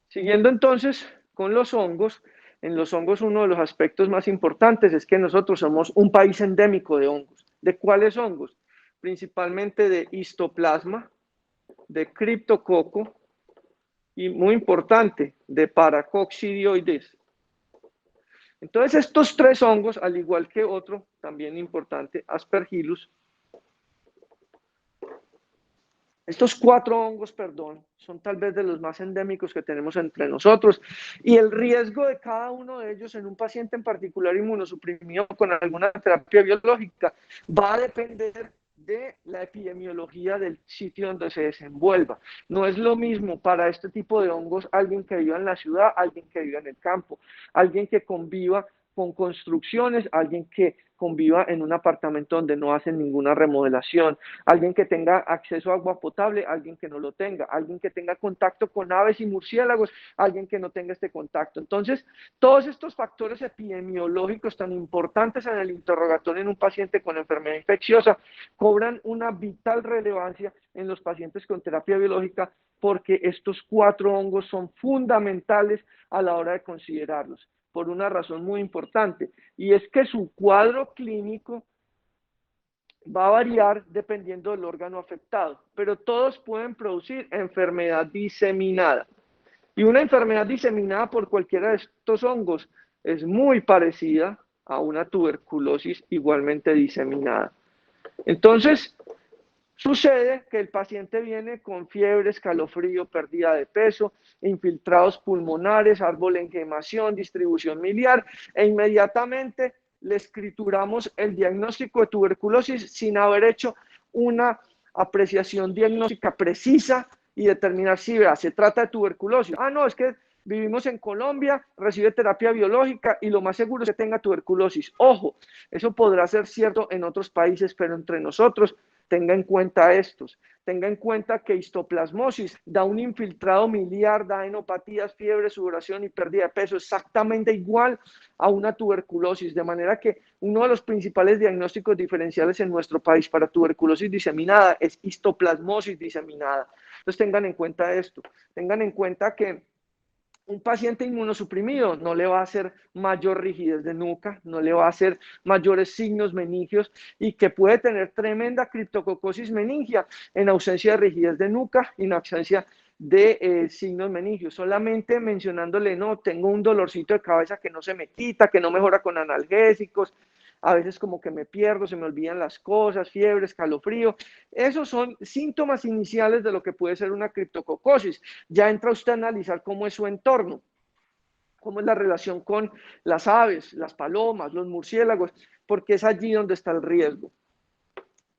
Siguiendo entonces con los hongos, en los hongos uno de los aspectos más importantes es que nosotros somos un país endémico de hongos. ¿De cuáles hongos? Principalmente de histoplasma, de criptococo y, muy importante, de paracoccidioides. Entonces estos tres hongos, al igual que otro también importante, Aspergillus, estos cuatro hongos, perdón, son tal vez de los más endémicos que tenemos entre nosotros, y el riesgo de cada uno de ellos en un paciente en particular inmunosuprimido con alguna terapia biológica va a depender de la epidemiología del sitio donde se desenvuelva. No es lo mismo para este tipo de hongos alguien que viva en la ciudad, alguien que viva en el campo, alguien que conviva con construcciones, alguien que conviva en un apartamento donde no hacen ninguna remodelación, alguien que tenga acceso a agua potable, alguien que no lo tenga, alguien que tenga contacto con aves y murciélagos, alguien que no tenga este contacto. Entonces, todos estos factores epidemiológicos tan importantes en el interrogatorio en un paciente con enfermedad infecciosa cobran una vital relevancia en los pacientes con terapia biológica, porque estos cuatro hongos son fundamentales a la hora de considerarlos, por una razón muy importante, y es que su cuadro clínico va a variar dependiendo del órgano afectado, pero todos pueden producir enfermedad diseminada. Y una enfermedad diseminada por cualquiera de estos hongos es muy parecida a una tuberculosis igualmente diseminada. Entonces, sucede que el paciente viene con fiebre, escalofrío, pérdida de peso, infiltrados pulmonares, árbol en quemación, distribución miliar, e inmediatamente le escrituramos el diagnóstico de tuberculosis sin haber hecho una apreciación diagnóstica precisa y determinar si se trata de tuberculosis. Ah, no, es que vivimos en Colombia, recibe terapia biológica y lo más seguro es que tenga tuberculosis. Ojo, eso podrá ser cierto en otros países, pero entre nosotros, tenga en cuenta estos. Tenga en cuenta que histoplasmosis da un infiltrado miliar, da enopatías, fiebre, sudoración y pérdida de peso exactamente igual a una tuberculosis, de manera que uno de los principales diagnósticos diferenciales en nuestro país para tuberculosis diseminada es histoplasmosis diseminada. Entonces tengan en cuenta esto, tengan en cuenta que Un paciente inmunosuprimido no le va a hacer mayor rigidez de nuca, no le va a hacer mayores signos meningios y que puede tener tremenda criptococosis meningia en ausencia de rigidez de nuca y en ausencia de signos meningios. Solamente mencionándole, no, tengo un dolorcito de cabeza que no se me quita, que no mejora con analgésicos, a veces como que me pierdo, se me olvidan las cosas, fiebre, escalofrío. Esos son síntomas iniciales de lo que puede ser una criptococosis. Ya entra usted a analizar cómo es su entorno, cómo es la relación con las aves, las palomas, los murciélagos, porque es allí donde está el riesgo.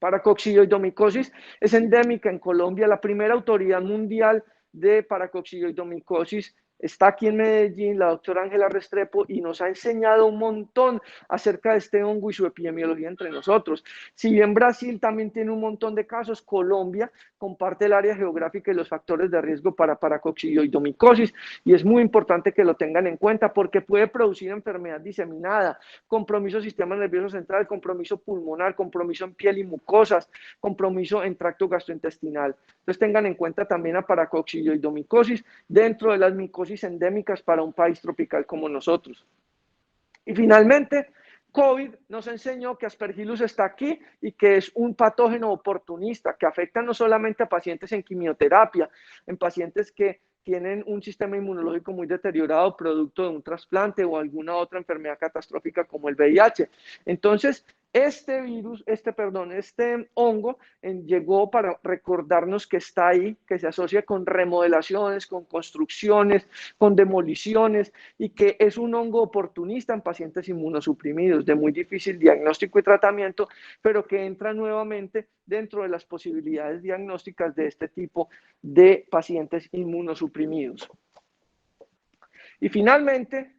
Paracoccidioidomicosis es endémica en Colombia. La primera autoridad mundial de paracoccidioidomicosis está aquí en Medellín, la doctora Ángela Restrepo, y nos ha enseñado un montón acerca de este hongo y su epidemiología entre nosotros. Si bien Brasil también tiene un montón de casos, Colombia comparte el área geográfica y los factores de riesgo para paracoccidioidomicosis, y es muy importante que lo tengan en cuenta porque puede producir enfermedad diseminada, compromiso del sistema nervioso central, compromiso pulmonar, compromiso en piel y mucosas, compromiso en tracto gastrointestinal. Entonces tengan en cuenta también a paracoccidioidomicosis dentro de las micosis endémicas para un país tropical como nosotros. Y finalmente, COVID nos enseñó que Aspergillus está aquí y que es un patógeno oportunista que afecta no solamente a pacientes en quimioterapia, en pacientes que tienen un sistema inmunológico muy deteriorado producto de un trasplante o alguna otra enfermedad catastrófica como el VIH. Entonces, este hongo llegó para recordarnos que está ahí, que se asocia con remodelaciones, con construcciones, con demoliciones y que es un hongo oportunista en pacientes inmunosuprimidos de muy difícil diagnóstico y tratamiento, pero que entra nuevamente dentro de las posibilidades diagnósticas de este tipo de pacientes inmunosuprimidos. Y finalmente,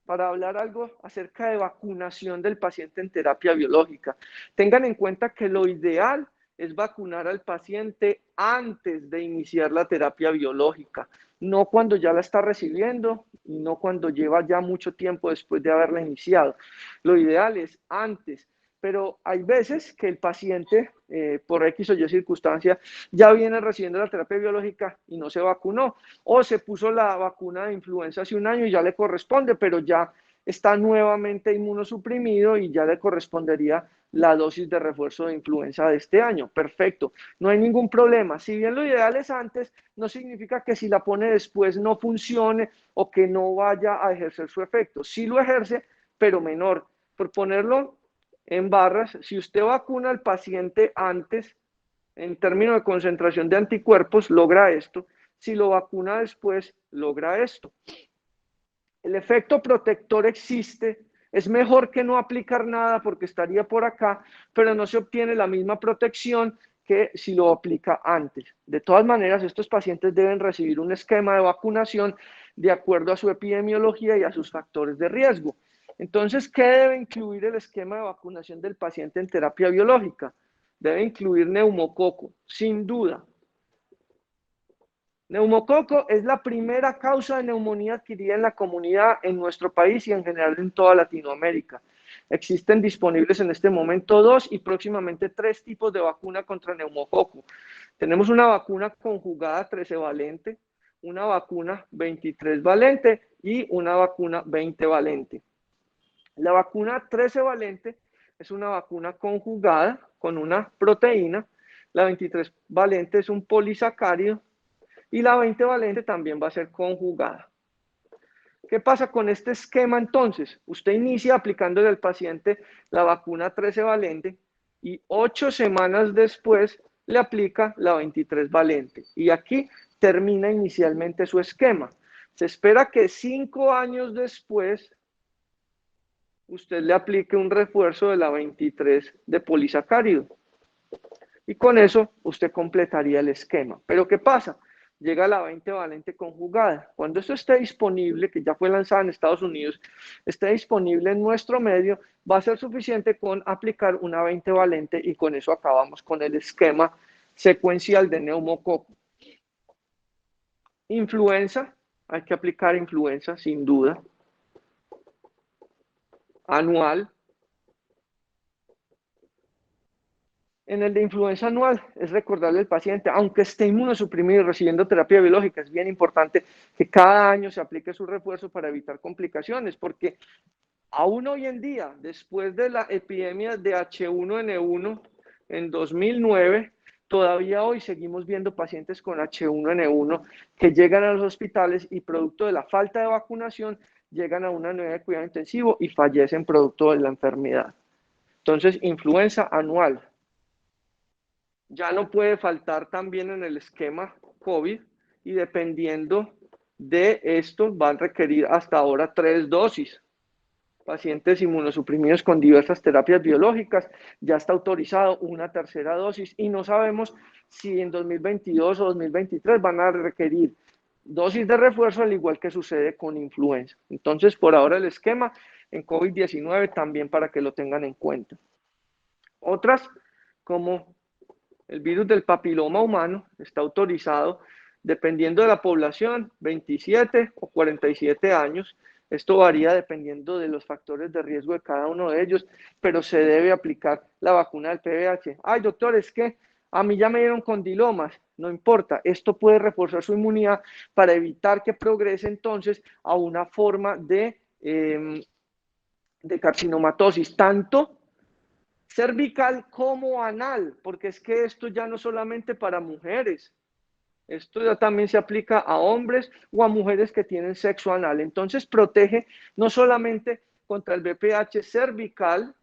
para hablar algo acerca de vacunación del paciente en terapia biológica. Tengan en cuenta que lo ideal es vacunar al paciente antes de iniciar la terapia biológica, no cuando ya la está recibiendo y no cuando lleva ya mucho tiempo después de haberla iniciado. Lo ideal es antes, pero hay veces que el paciente, por X o Y circunstancia, ya viene recibiendo la terapia biológica y no se vacunó, o se puso la vacuna de influenza hace un año y ya le corresponde, pero ya está nuevamente inmunosuprimido y ya le correspondería la dosis de refuerzo de influenza de este año. Perfecto, no hay ningún problema. Si bien lo ideal es antes, no significa que si la pone después no funcione o que no vaya a ejercer su efecto. Sí lo ejerce, pero menor. Por ponerlo en barras, si usted vacuna al paciente antes, en términos de concentración de anticuerpos, logra esto. Si lo vacuna después, logra esto. El efecto protector existe, es mejor que no aplicar nada porque estaría por acá, pero no se obtiene la misma protección que si lo aplica antes. De todas maneras, estos pacientes deben recibir un esquema de vacunación de acuerdo a su epidemiología y a sus factores de riesgo. Entonces, ¿qué debe incluir el esquema de vacunación del paciente en terapia biológica? Debe incluir neumococo, sin duda. Neumococo es la primera causa de neumonía adquirida en la comunidad en nuestro país y en general en toda Latinoamérica. Existen disponibles en este momento 2 y próximamente 3 tipos de vacuna contra neumococo. Tenemos una vacuna conjugada 13 valente, una vacuna 23 valente y una vacuna 20 valente. La vacuna 13 valente es una vacuna conjugada con una proteína, la 23 valente es un polisacárido y la 20 valente también va a ser conjugada. ¿Qué pasa con este esquema entonces? Usted inicia aplicándole al paciente la vacuna 13 valente y 8 semanas después le aplica la 23 valente. Y aquí termina inicialmente su esquema. Se espera que 5 años después usted le aplique un refuerzo de la 23 de polisacárido. Y con eso usted completaría el esquema. Pero ¿qué pasa? Llega la 20 valente conjugada. Cuando esto esté disponible, que ya fue lanzada en Estados Unidos, esté disponible en nuestro medio, va a ser suficiente con aplicar una 20 valente y con eso acabamos con el esquema secuencial de neumococo. Influenza, hay que aplicar influenza sin duda. Anual. En el de influenza anual es recordarle al paciente, aunque esté inmunosuprimido y recibiendo terapia biológica, es bien importante que cada año se aplique su refuerzo para evitar complicaciones, porque aún hoy en día, después de la epidemia de H1N1 en 2009, todavía hoy seguimos viendo pacientes con H1N1 que llegan a los hospitales y producto de la falta de vacunación llegan a una unidad de cuidado intensivo y fallecen producto de la enfermedad. Entonces, influenza anual. Ya no puede faltar también en el esquema COVID y dependiendo de esto van a requerir hasta ahora 3 dosis. Pacientes inmunosuprimidos con diversas terapias biológicas, ya está autorizado una tercera dosis y no sabemos si en 2022 o 2023 van a requerir dosis de refuerzo, al igual que sucede con influenza. Entonces, por ahora el esquema en COVID-19 también para que lo tengan en cuenta. Otras, como el virus del papiloma humano, está autorizado dependiendo de la población, 27 o 47 años. Esto varía dependiendo de los factores de riesgo de cada uno de ellos, pero se debe aplicar la vacuna del PVH. Ay, doctor, es que a mí ya me dieron condilomas. No importa, esto puede reforzar su inmunidad para evitar que progrese entonces a una forma de carcinomatosis, tanto cervical como anal, porque es que esto ya no solamente para mujeres, esto ya también se aplica a hombres o a mujeres que tienen sexo anal. Entonces protege no solamente contra el VPH cervical,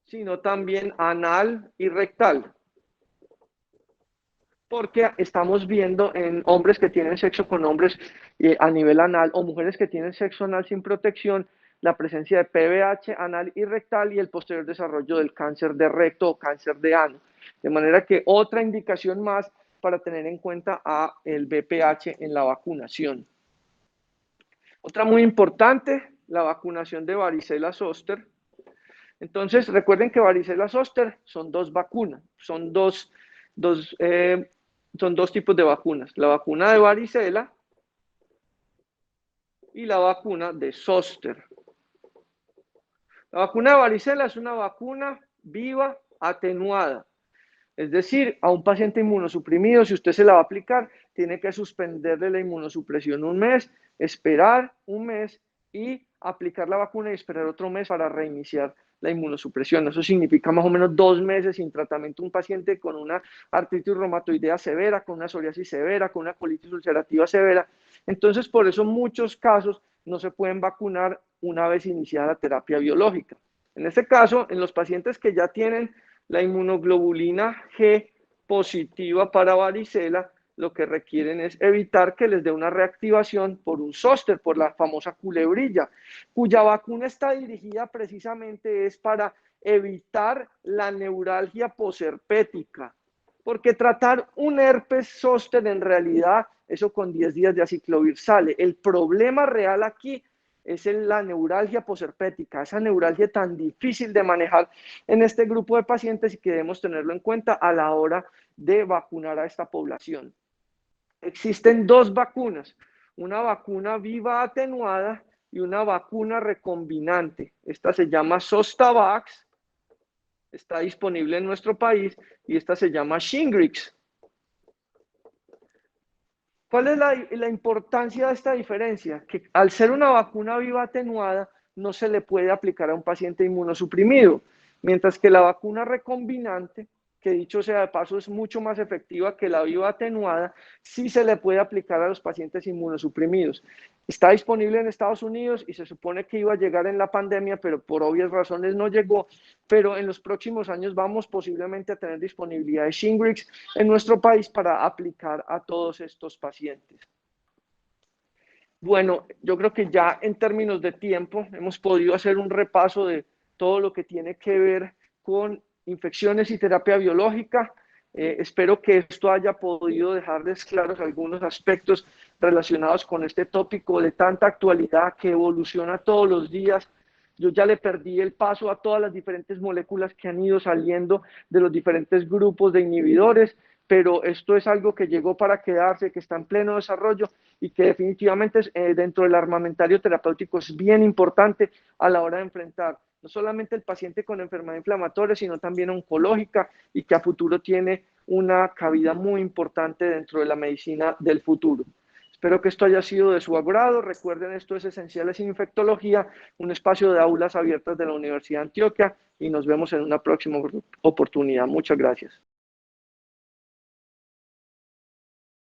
sino también anal y rectal. Porque estamos viendo en hombres que tienen sexo con hombres a nivel anal o mujeres que tienen sexo anal sin protección, la presencia de PVH anal y rectal y el posterior desarrollo del cáncer de recto o cáncer de ano. De manera que otra indicación más para tener en cuenta a el VPH en la vacunación. Otra muy importante, la vacunación de varicela zoster. Entonces, recuerden que varicela zoster son dos vacunas, son dos tipos de vacunas, la vacuna de varicela y la vacuna de zoster. La vacuna de varicela es una vacuna viva atenuada, es decir, a un paciente inmunosuprimido, si usted se la va a aplicar, tiene que suspenderle la inmunosupresión un mes, esperar un mes y aplicar la vacuna y esperar otro mes para reiniciar la inmunosupresión. Eso significa más o menos 2 meses sin tratamiento. Un paciente con una artritis reumatoidea severa, con una psoriasis severa, con una colitis ulcerativa severa. Entonces, por eso en muchos casos no se pueden vacunar una vez iniciada la terapia biológica. En este caso, en los pacientes que ya tienen la inmunoglobulina G positiva para varicela, lo que requieren es evitar que les dé una reactivación por un zóster, por la famosa culebrilla, cuya vacuna está dirigida precisamente es para evitar la neuralgia posherpética, porque tratar un herpes zóster en realidad, eso con 10 días de aciclovir sale. El problema real aquí es la neuralgia posherpética, esa neuralgia tan difícil de manejar en este grupo de pacientes y que debemos tenerlo en cuenta a la hora de vacunar a esta población. Existen 2 vacunas, una vacuna viva atenuada y una vacuna recombinante. Esta se llama Zostavax, está disponible en nuestro país, y esta se llama Shingrix. ¿Cuál es la importancia de esta diferencia? Que al ser una vacuna viva atenuada, no se le puede aplicar a un paciente inmunosuprimido, mientras que la vacuna recombinante, que dicho sea de paso es mucho más efectiva que la viva atenuada, sí se le puede aplicar a los pacientes inmunosuprimidos. Está disponible en Estados Unidos y se supone que iba a llegar en la pandemia, pero por obvias razones no llegó. Pero en los próximos años vamos posiblemente a tener disponibilidad de Shingrix en nuestro país para aplicar a todos estos pacientes. Bueno, yo creo que ya en términos de tiempo hemos podido hacer un repaso de todo lo que tiene que ver con infecciones y terapia biológica. Espero que esto haya podido dejarles claros algunos aspectos relacionados con este tópico de tanta actualidad que evoluciona todos los días. Yo ya le perdí el paso a todas las diferentes moléculas que han ido saliendo de los diferentes grupos de inhibidores, pero esto es algo que llegó para quedarse, que está en pleno desarrollo y que definitivamente dentro del armamentario terapéutico es bien importante a la hora de enfrentar no solamente el paciente con enfermedad inflamatoria, sino también oncológica y que a futuro tiene una cabida muy importante dentro de la medicina del futuro. Espero que esto haya sido de su agrado. Recuerden, esto es Esenciales en Infectología, un espacio de aulas abiertas de la Universidad de Antioquia y nos vemos en una próxima oportunidad. Muchas gracias.